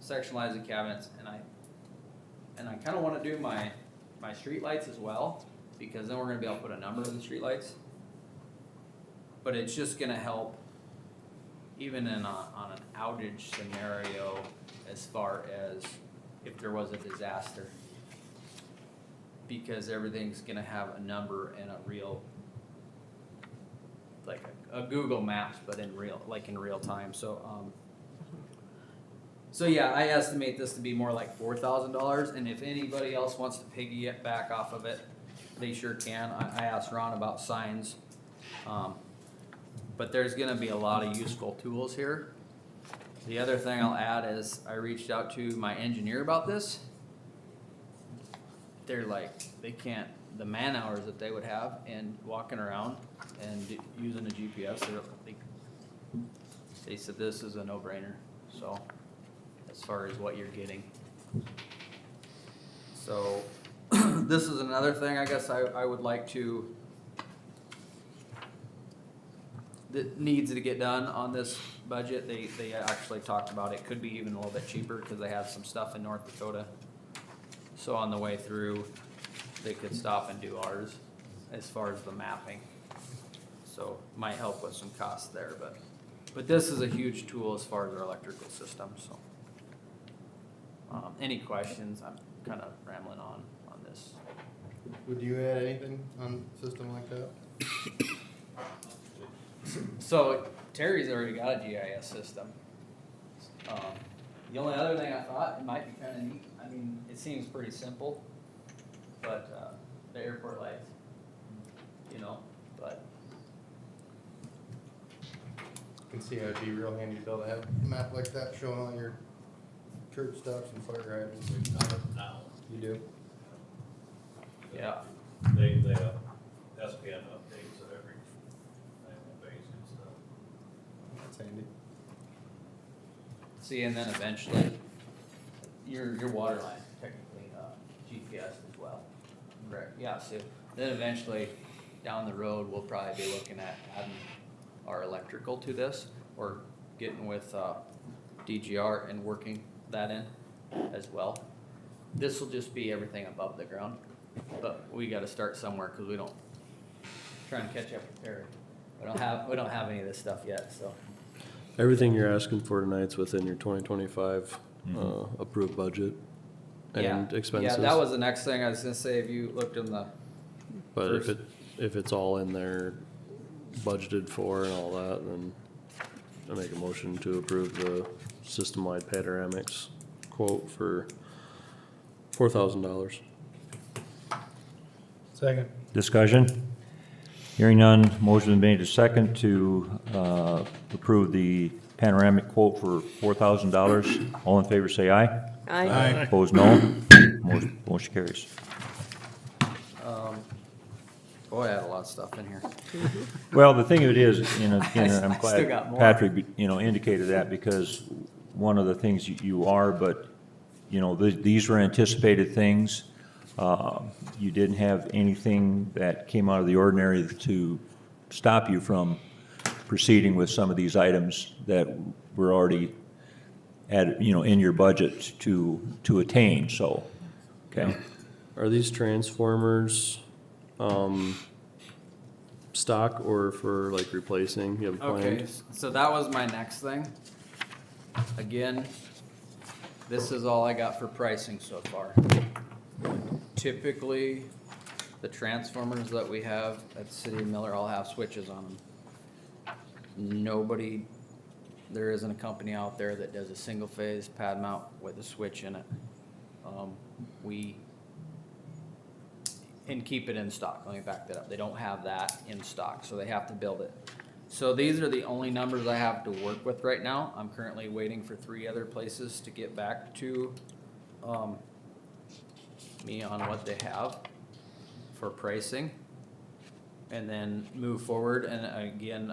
sectionalizing cabinets, and I kind of want to do my street lights as well, because then we're going to be able to put a number in the street lights. But it's just going to help even on an outage scenario, as far as if there was a disaster, because everything's going to have a number and a real, like a Google Maps, but in real time. So yeah, I estimate this to be more like $4,000, and if anybody else wants to piggyback off of it, they sure can. I asked Ron about signs, but there's gonna be a lot of useful tools here. The other thing I'll add is I reached out to my engineer about this. They're like, they can't, the man hours that they would have and walking around and using a GPS, they said this is a no-brainer, so, as far as what you're getting. So, this is another thing I guess I would like to, that needs to get done on this budget. They actually talked about it could be even a little bit cheaper because they have some stuff in North Dakota. So on the way through, they could stop and do ours as far as the mapping. So might help with some costs there, but this is a huge tool as far as our electrical system, so. Any questions? I'm kind of rambling on this. Would you add anything on a system like that? So Terry's already got a GIS system. The only other thing I thought, it might be kind of neat, I mean, it seems pretty simple, but the airport lights, but. I can see how it'd be real handy to be able to have a map like that showing all your church stops and fire hydrants. Now, You do? Yeah. they SPN updates of every annual basis, so. That's handy. See, and then eventually, your water line technically GPS as well. Correct. Yeah. So then eventually, down the road, we'll probably be looking at adding our electrical to this, or getting with DGR and working that in as well. This will just be everything above the ground, but we got to start somewhere because we don't trying to catch up with Terry. We don't have any of this stuff yet, so. Everything you're asking for tonight's within your 2025 approved budget and expenses. Yeah, that was the next thing I was gonna say. If you looked in the But first- if it's all in there budgeted for and all that, then I make a motion to approve the system-wide panoramics quote for $4,000. Second. Discussion? Hearing none, motion made to second to approve the panoramic quote for $4,000. All in favor, say aye. Aye. Opposed, no. Motion carries. Boy, I had a lot of stuff in here. Well, the thing of it is, and again, I I'm still got glad more. Patrick, indicated that, because one of the things you are, but, these were anticipated things. You didn't have anything that came out of the ordinary to stop you from proceeding with some of these items that were already in your budget to attain, so, okay? Are these transformers, stock or for like replacing? You have Okay, planned? so that was my next thing. Again, this is all I got for pricing so far. Typically, the transformers that we have at the City of Miller all have switches on them. There isn't a company out there that does a single phase pad mount with a switch in it. And keep it in stock, let me back that up, they don't have that in stock, so they have to build it. So these are the only numbers I have to work with right now. I'm currently waiting for 3 other places to get back to, me on what they have for pricing. And then move forward, and again,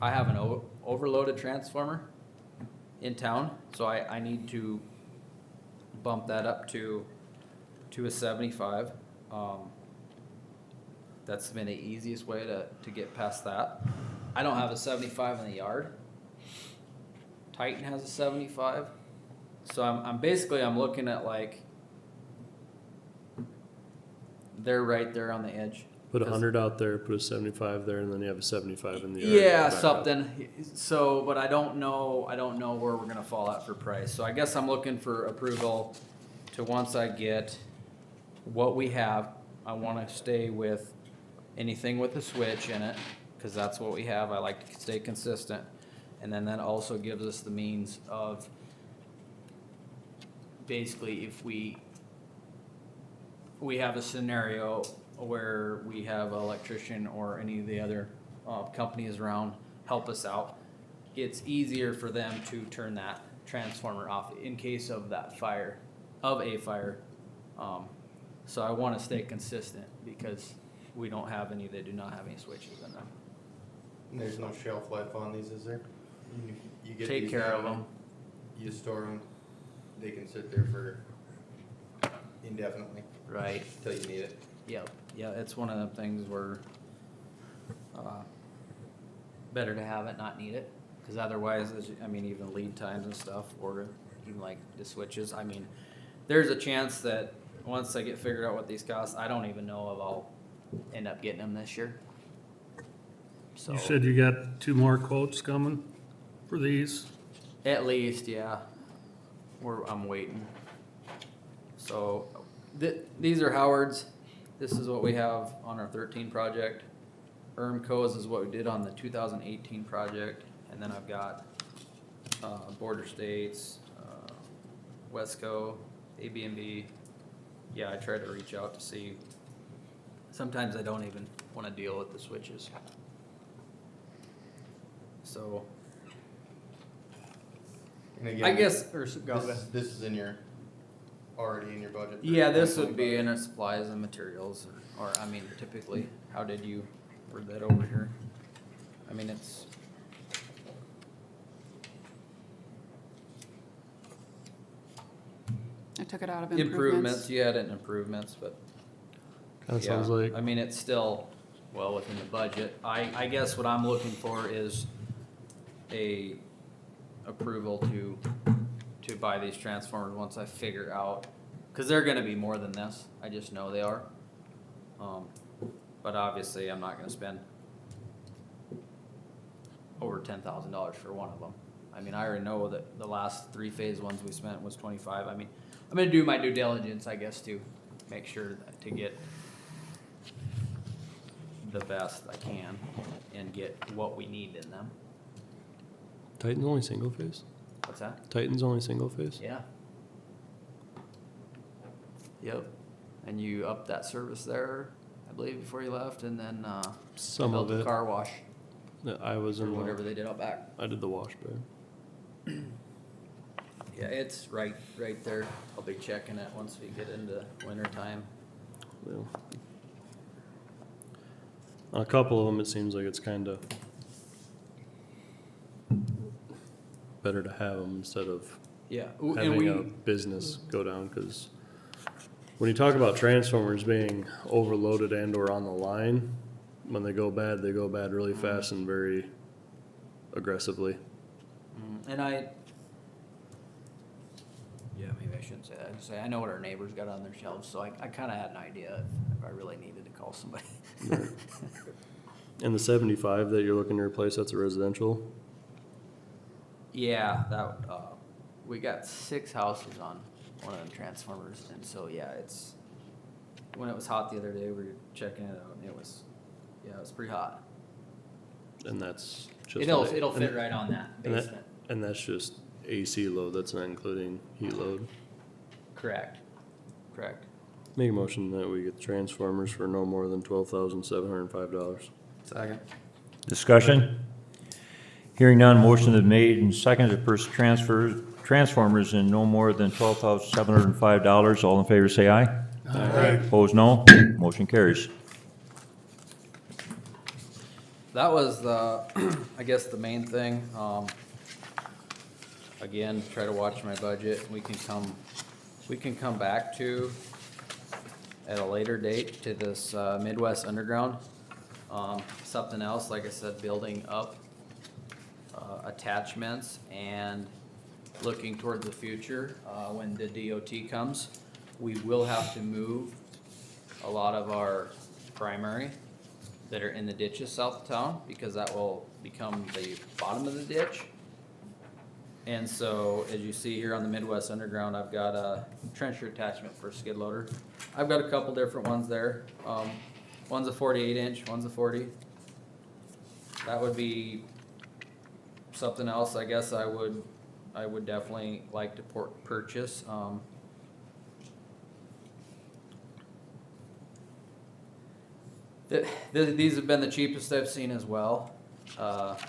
I have an overloaded transformer in town, so I need to bump that up to a 75. That's been the easiest way to get past that. I don't have a 75 in the yard. Titan has a 75. So I'm looking at like, they're right there on the edge. Put 100 out there, put a 75 there, and then you have a 75 in the yard. Yeah, Back up. something. So, but I don't know where we're gonna fall at for price. So I guess I'm looking for approval to, once I get what we have, I wanna stay with anything with a switch in it, cause that's what we have. I like to stay consistent. And then that also gives us the means of, basically, if we have a scenario where we have an electrician or any of the other companies around help us out, it's easier for them to turn that transformer off in case of that fire, So I want to stay consistent because we don't have any, they do not have any switches in them. And there's no shelf life on these, is there? You get Take these care of now, them. You store them, they can sit there for indefinitely, Right. till you need it. Yeah, it's one of the things where, better to have it, not need it, because otherwise, even lead times and stuff, or even like the switches, there's a chance that once I get figured out what these cost, I don't even know if I'll end up getting them this year. So, You said you got 2 more quotes coming for these? at least, yeah, I'm waiting. So, these are Howard's. This is what we have on our 13 project. Ermco's is what we did on the 2018 project, and then I've got Border States, Wesco, AB&B. Yeah, I try to reach out to see. Sometimes I don't even want to deal with the switches. So, And again, I guess, or go ahead. This is already in your budget? for Yeah, this would be 2025? in our supplies and materials, or typically, how did you word that over here? It's. I took it out of Improvements, improvements. you had it in improvements, but. Kinda yeah, sounds like, It's still well within the budget. I guess what I'm looking for is a approval to buy these transformers once I figure out, cause they're gonna be more than this, I just know they are. But obviously, I'm not gonna spend over $10,000 for one of them. I already know that the last 3-phase ones we spent was 25. I'm gonna do my due diligence, I guess, to make sure that to get the best I can and get what we need in them. Titan's only single phase? What's that? Titan's only single phase? Yeah. Yep. And you upped that service there, I believe, before you left, and then, Some built of the it. car wash That I was or in, whatever they did out back. I did the wash bay. Yeah, it's right there. I'll be checking it once we get into winter time. Well, on a couple of them, it seems like it's kind of better to have them instead of Yeah. And having a we, business go down, because when you talk about transformers being overloaded and or on the line, when they go bad really fast and very aggressively. and I, yeah, maybe I shouldn't say that. I'd say I know what our neighbors got on their shelves, so I kinda had an idea if I really needed to call somebody. And the 75 that you're looking to replace, that's a residential? Yeah, that, we got 6 houses on one of them transformers, and so, yeah, it's, when it was hot the other day, we were checking it out, and it was pretty hot. And that's just. It'll fit right on that and that- basement. And that's just AC load, that's not including heat load. Correct. Make a motion that we get the transformers for no more than $12,705. Second. Discussion? Hearing none, motion is made and seconded to purchase transformers in no more than $12,705. All in favor, say aye. Aye. Opposed, no. Motion carries. That was the, I guess the main thing. Again, try to watch my budget. We can come back to at a later date to this Midwest Underground. Something else, like I said, building up attachments and looking toward the future, when the DOT comes, we will have to move a lot of our primary that are in the ditches south of town, because that will become the bottom of the ditch. And so, as you see here on the Midwest Underground, I've got a trencher attachment for a skid loader. I've got a couple different ones there. One's a 48 inch, one's a 40. That would be something else, I guess I would definitely like to purchase. These have been the cheapest I've seen as well. I've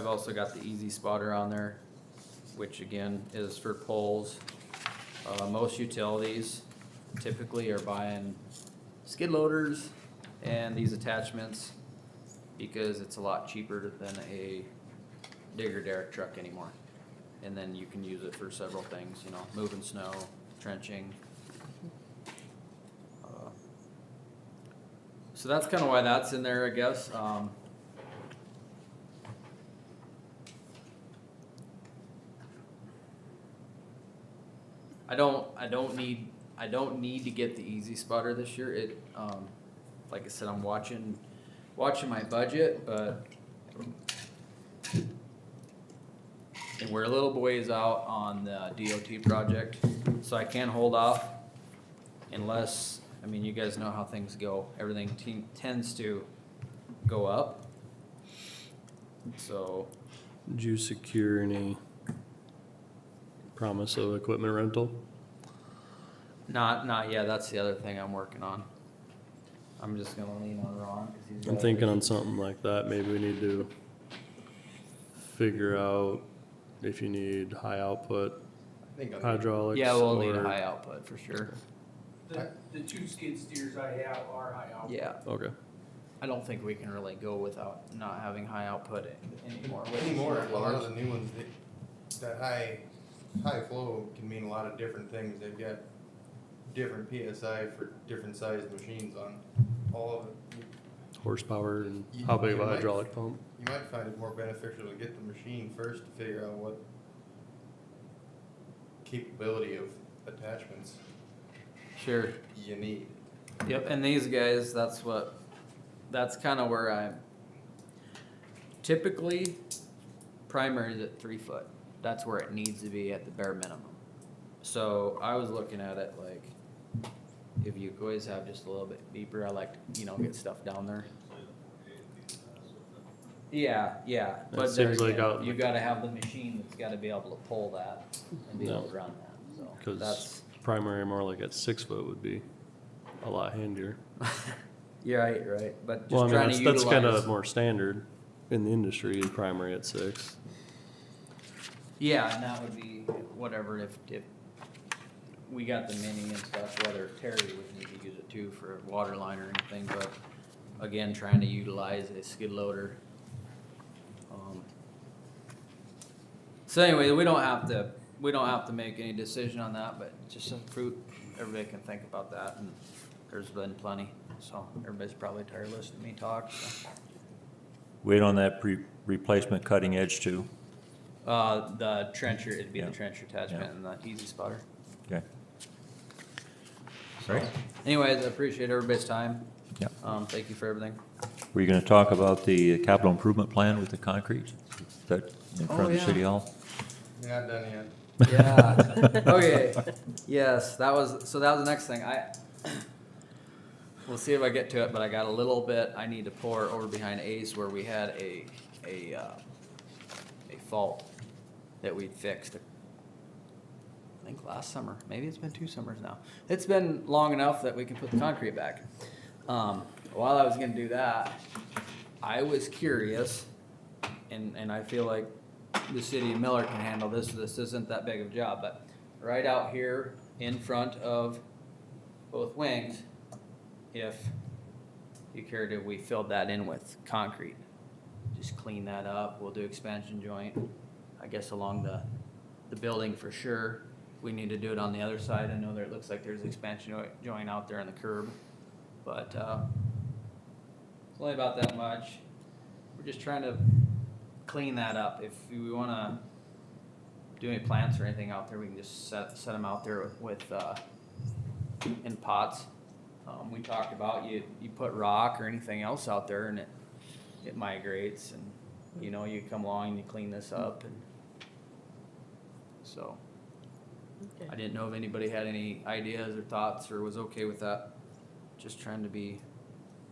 also got the Easy Spotter on there, which again is for poles. Most utilities typically are buying skid loaders and these attachments because it's a lot cheaper than a digger derrick truck anymore. And then you can use it for several things, you know, moving snow, trenching. So that's kind of why that's in there, I guess. I don't need to get the Easy Spotter this year. It, like I said, I'm watching my budget, but and we're a little ways out on the DOT project, so I can't hold off unless, I mean, you guys know how things go. Everything tends to go up. So, Did you secure any promise of equipment rental? not yet. That's the other thing I'm working on. I'm just gonna lean on Ron, 'cause he's got I'm thinking on everything. something like that, maybe we need to figure out if you need high output I think hydraulics. Yeah, we'll need a or- high output for sure. The 2 skid steers I have are high output. Yeah, Okay, I don't think we can really go without not having high output anymore. Anymore, a lot of the new ones, that high flow can mean a lot of different things. They've got different PSI for different sized machines on all of it. horsepower and You- how big of you a might- hydraulic pump? You might find it more beneficial to get the machine first to figure out what capability of attachments Sure. you need. Yep, and these guys, that's kind of where I'm, typically, primary's at 3 foot. That's where it needs to be at the bare minimum. So I was looking at it like, if you always have just a little bit deeper, I like to, get stuff down there. Yeah, but there seems like again, out- you gotta have the machine that's gotta be able to pull that and be able No. to run that, so 'Cause that's. primary more like at 6 foot would be a lot handier. You're right, but Well, I just mean, trying to that's kind of utilize. more standard in the industry, primary at 6. Yeah, and that would be whatever, if we got the mini and stuff, whether Terry would need to use it too for a water line or anything, but again, trying to utilize a skid loader. So anyway, we don't have to make any decision on that, but just some fruit, everybody can think about that, and there's been plenty, so everybody's probably tired of listening to me talk, so. Wait on that replacement cutting edge too. The trencher, it'd be the Yeah. trencher attachment Yeah. and the easy spotter. Okay. So, anyways, I appreciate everybody's time. Yeah. Thank you for everything. Were you gonna talk about the capital improvement plan with the concrete? Is that in front of the yeah. city hall? Not done yet. Yeah, okay, yes, that was the next thing, we'll see if I get to it, but I got a little bit, I need to pour over behind Ace where we had a fault that we'd fixed, I think last summer, maybe it's been 2 summers now. It's been long enough that we can put the concrete back. While I was gonna do that, I was curious, and I feel like the city of Miller can handle this isn't that big of a job, but right out here in front of both wings, if you cared if we filled that in with concrete, just clean that up, we'll do expansion joint, I guess along the building for sure. We need to do it on the other side, I know there, it looks like there's expansion joint out there on the curb, but, it's only about that much. We're just trying to clean that up. If we wanna do any plants or anything out there, we can just set them out there with in pots. We talked about you put rock or anything else out there and it migrates, and you know, you come along and you clean this up, and so Okay. I didn't know if anybody had any ideas or thoughts or was okay with that. Just trying to be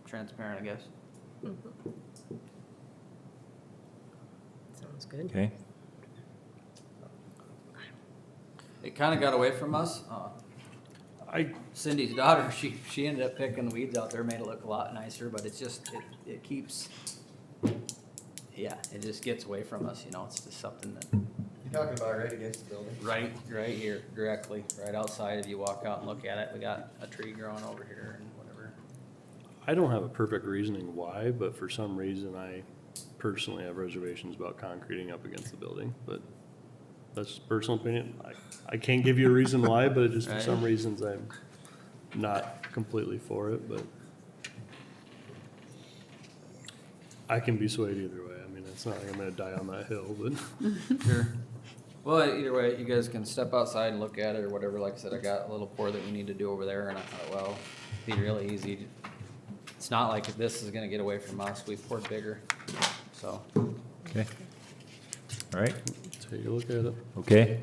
transparent, I guess. Sounds good. Okay. It kinda got away from us. Cindy's daughter, she ended up picking the weeds out there, made it look a lot nicer, but it's just, it keeps, yeah, it just gets away from us, you know, it's just something that, You're talking about right against the building? right here, directly, right outside, if you walk out and look at it, we got a tree growing over here and whatever. I don't have a perfect reasoning why, but for some reason I personally have reservations about concreting up against the building, but that's just personal opinion. I can't give you a reason why, but just for some reasons I'm not completely for it, but I can be swayed either way. I mean, it's not like I'm gonna die on that hill, but Sure. Well, either way, you guys can step outside and look at it or whatever. Like I said, I got a little pour that we need to do over there, and I thought, well, it'd be really easy. It's not like this is gonna get away from us. We've poured bigger, so. Okay. All right, take a look at it. okay.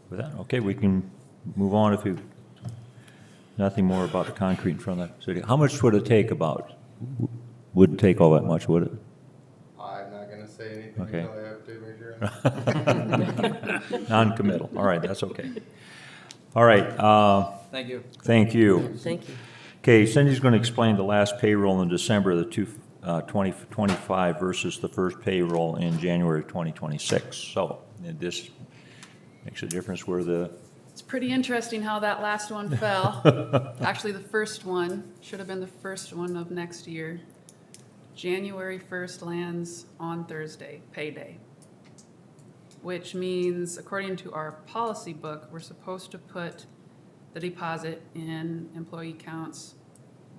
With that, okay, we can move on if you, nothing more about the concrete in front of the city. How much would it take about? Wouldn't take all that much, would it? I'm not gonna say anything Okay. until I have to measure. Non-committal, all right, that's okay. All right, Thank you. thank you. Thank you. Okay, Cindy's going to explain the last payroll in December of the 2025 versus the first payroll in January of 2026. So this makes a difference where the, It's pretty interesting how that last one fell. Actually, the first one should have been the first one of next year. January 1st lands on Thursday, payday. Which means, according to our policy book, we're supposed to put the deposit in employee counts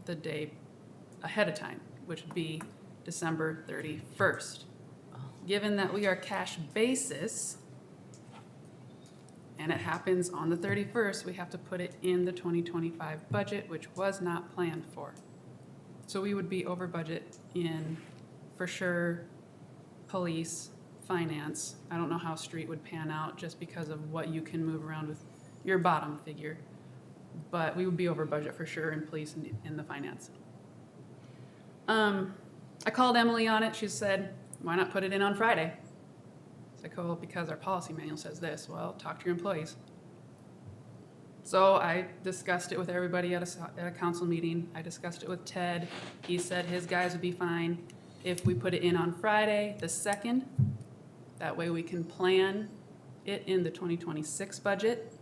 the day ahead of time, which would be December 31st. Given that we are cash basis, and it happens on the 31st, we have to put it in the 2025 budget, which was not planned for. So we would be over budget in, for sure, police, finance. I don't know how street would pan out just because of what you can move around with your bottom figure. But we would be over budget for sure in police and in the finance. I called Emily on it. She said, why not put it in on Friday? It's like, oh, because our policy manual says this. Well, talk to your employees. So I discussed it with everybody at a council meeting. I discussed it with Ted. He said his guys would be fine if we put it in on Friday, the 2nd. That way we can plan it in the 2026 budget,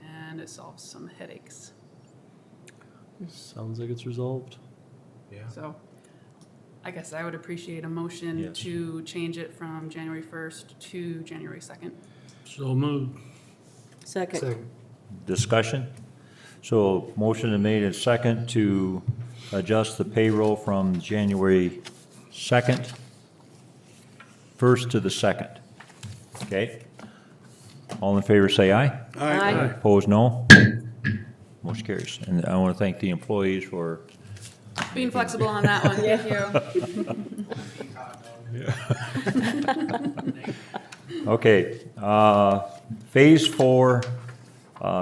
and it solves some headaches. Sounds like it's resolved. So I guess I would appreciate a motion Yes. to change it from January 1st to January 2nd. So moved. Second. Second. Discussion? So motion is made and second to adjust the payroll from January 2nd, 1st to the 2nd. Okay? All in favor, say aye. Aye. Opposed, no. Motion carries. And I want to thank the employees for, Being flexible on that one, thank you. okay. Phase 4,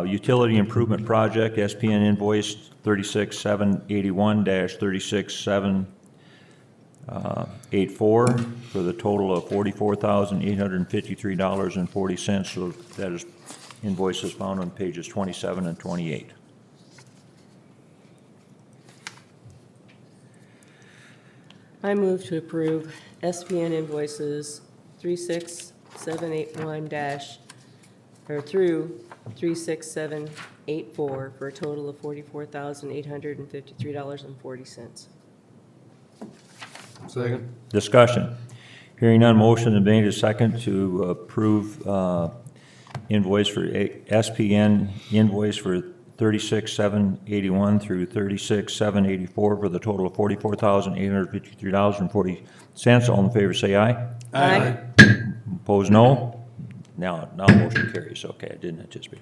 utility improvement project, SPN invoice 36781-36784 for the total of $44,853.40. So that is invoices found on pages 27 and 28. I move to approve SPN invoices 36781 through 36784 for a total of $44,853.40. Second. Discussion. Hearing none, motion is made as second to approve invoice for SPN invoice for 36781 through 36784 for the total of $44,853.40. All in favor, say aye. Aye. Opposed, no. Now motion carries. Okay, I didn't anticipate.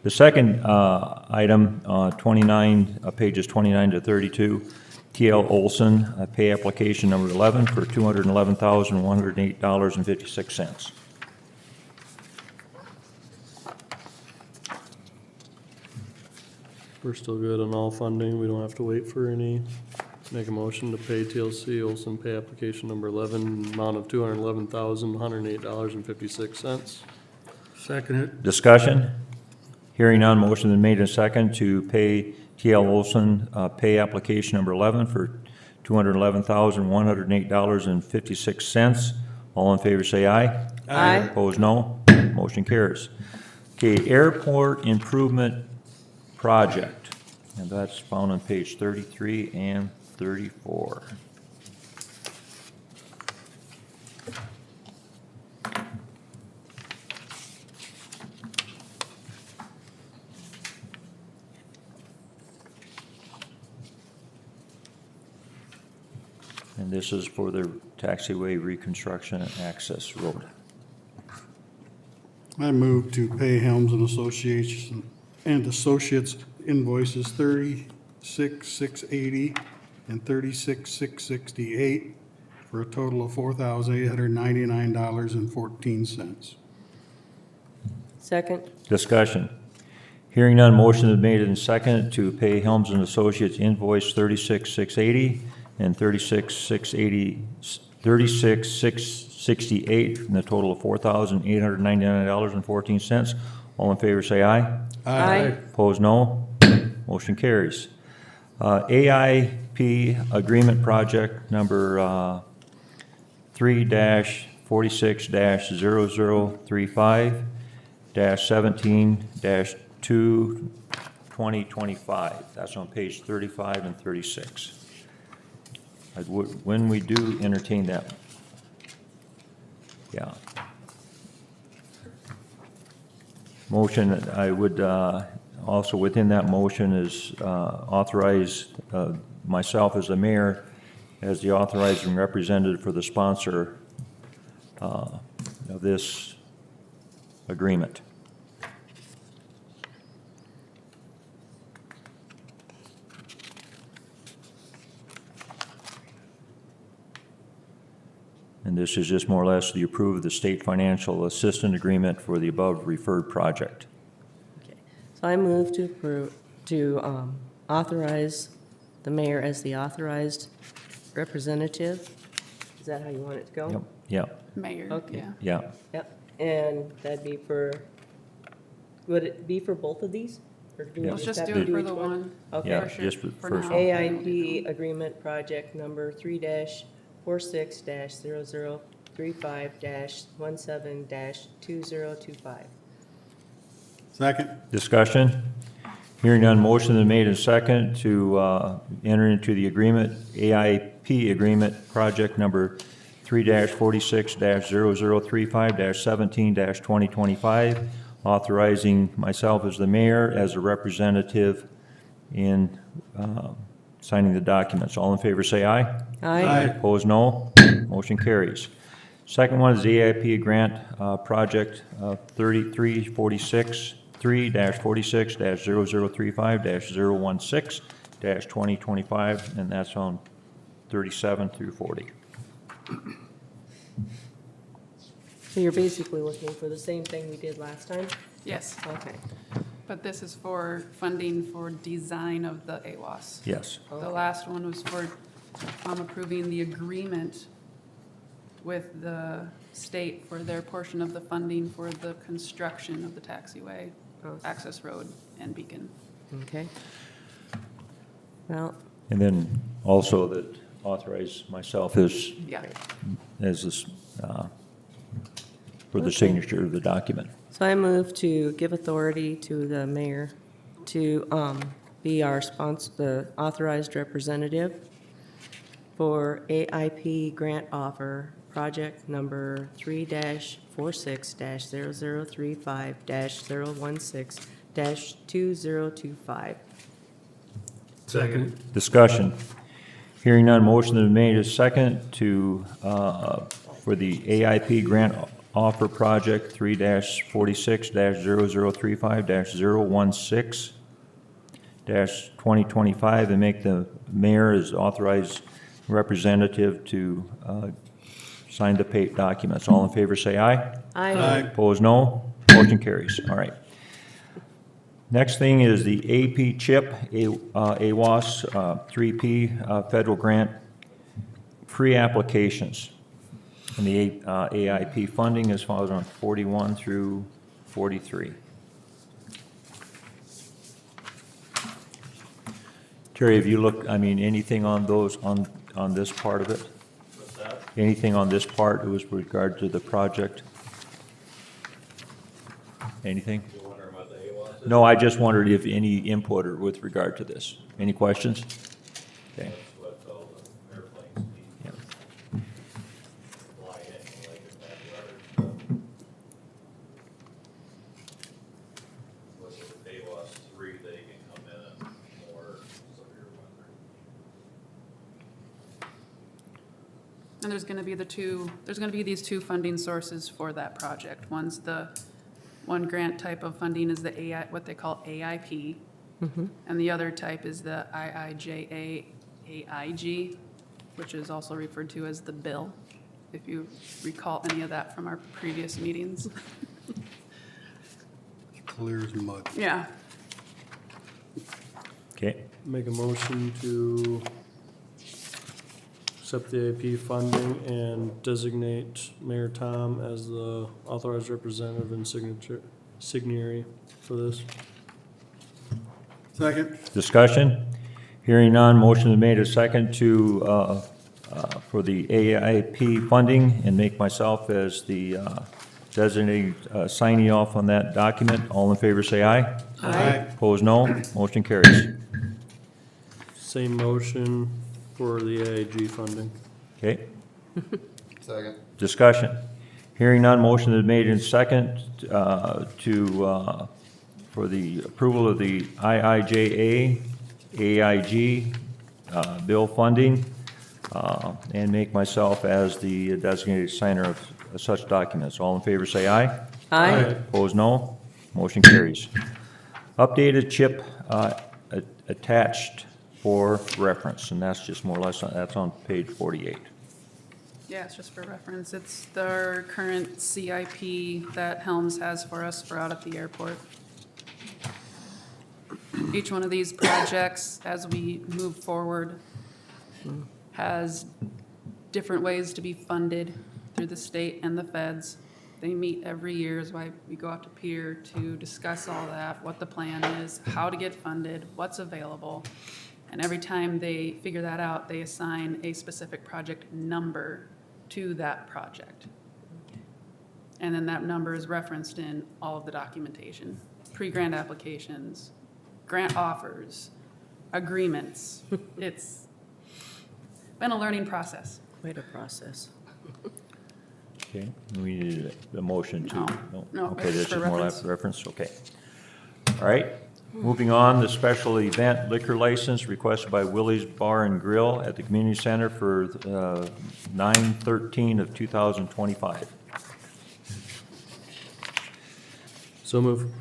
The second item, 29, pages 29 to 32, TL Olson, pay application number 11 for $211,108.56. We're still good on all funding. We don't have to wait for any. Make a motion to pay TLC Olson pay application number 11, amount of $211,108.56. Second it. Discussion? Hearing none, motion is made and second to pay TL Olson pay application number 11 for $211,108.56. All in favor, say aye. Aye. Opposed, no. Motion carries. Okay, airport improvement project, and that's found on page 33 and 34. And this is for the taxiway reconstruction and access road. I move to pay Helms and Associates invoices 36,680 and 36,668 for a total of $4,899.14. Second. Discussion. Hearing none, motion is made and seconded to pay Helms and Associates invoice 36,680 and 36,668 in the total of $4,899.14. All in favor, say aye. Aye. Opposed, no. Motion carries. AIP agreement project number 3-46-0035-17-2-2025. That's on page 35 and 36. When we do entertain that, yeah. Motion, I would, also within that motion is authorize myself as the mayor as the authorizing representative for the sponsor of this agreement. And this is just more or less the approve of the state financial assistance agreement for the above referred project. So I move to approve, to authorize the mayor as the authorized representative. Is that how you want it to go? Yep, yeah, Mayor, Okay. yeah. yeah. Yep, and that'd be for Would it be for both of these? Or do we Let's just have do to it for each the one. Okay. Yeah, For sure, just for for first now. one. AIP agreement project number 3-46-0035-17-2025. Second? Discussion? Hearing none, motion is made and second to enter into the agreement, AIP agreement, project number 3-46-0035-17-2025, authorizing myself as the mayor as a representative in signing the documents. All in favor, say aye. Aye. Opposed, no. Motion carries. Second one is the AIP grant project 3-46-0035-0016-2025, and that's on 37 through 40. So you're basically looking for the same thing we did last time? Yes, Okay. but this is for funding for design of the AWAS. Yes. The last one was for approving the agreement with the state for their portion of the funding for the construction of the taxiway, access road, and beacon. Okay. Well, And then also that authorize myself as Yeah, this, for the signature of the document. so I move to give authority to the mayor to be our sponsor, the authorized representative for AIP grant offer, project number 3-46-0035-016-2025. Second. Discussion. Hearing none, motion is made as second to, for the AIP grant offer project 3-46-0035-016-2025, and make the mayor as authorized representative to sign the documents. All in favor, say aye. Aye. Opposed, no. Motion carries. All right. Next thing is the AP CHIP, AWAS 3P federal grant pre-applications. And the AIP funding is followed on 41 through 43. Terry, have you looked, I mean, anything on those, on this part of it? What's that? Anything on this part that was with regard to the project? Anything? You wondering what the AWAS is? No, I just wondered if any input or with regard to this. Any questions? Okay. That's what all the airplanes need. Yeah. Fly in, like in bad weather. With the AWAS 3, they can come in and more severe weather. and there's gonna be these two funding sources for that project. One's one grant type of funding is the AI, what they call AIP. And the other type is the IIJA AIG, which is also referred to as the bill, if you recall any of that from our previous meetings. Clear as mud. Yeah, Okay. Make a motion to accept the AP funding and designate Mayor Tom as the authorized representative and signatory for this. Second? Discussion? Hearing none, motion is made a second to, for the AIP funding and make myself as the designated signee off on that document. All in favor, say aye. Aye. Opposed, no. Motion carries. Same motion for the AIG funding. Okay. Second. Discussion. Hearing none, motion is made in second for the approval of the IIJA, AIG bill funding, and make myself as the designated signer of such documents. All in favor, say aye. Aye. Opposed, no. Motion carries. Updated CHIP attached for reference, and that's just more or less, that's on page 48. yeah, it's just for reference. It's their current CIP that Helms has for us for out at the airport. Each one of these projects, as we move forward, has different ways to be funded through the state and the feds. They meet every year, is why we go out to peer to discuss all that, what the plan is, how to get funded, what's available. And every time they figure that out, they assign a specific project number to that project. And then that number is referenced in all of the documentation, pre-grant applications, grant offers, agreements. It's been a learning process. Quite a process. Okay, we need a motion to, No, okay, it's this for is more reference. like reference, okay. All right, moving on, the special event liquor license requested by Willie's Bar and Grill at the community center for 9/13 of 2025. So move.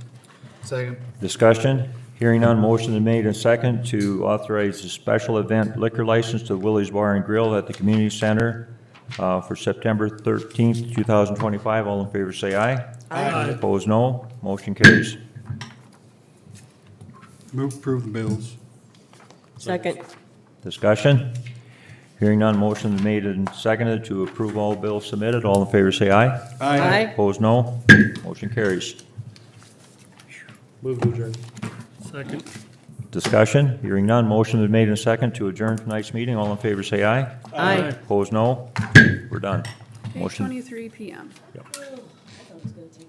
Second. Discussion, hearing none, motion is made and second to authorize the special event liquor license to Willie's Bar and Grill at the community center for September 13th, 2025. All in favor say aye. Aye. Opposed, no. Motion carries. Move to approve the bills. Second. Discussion, hearing none, motion is made and seconded to approve all bills submitted. All in favor say aye. Aye. Opposed, no. Motion carries. Move to adjourn. Second. Discussion, hearing none, motion is made and seconded to adjourn tonight's meeting. All in favor say aye. Aye. Opposed, no. We're done. Motion. 8:23 PM. I thought it was gonna take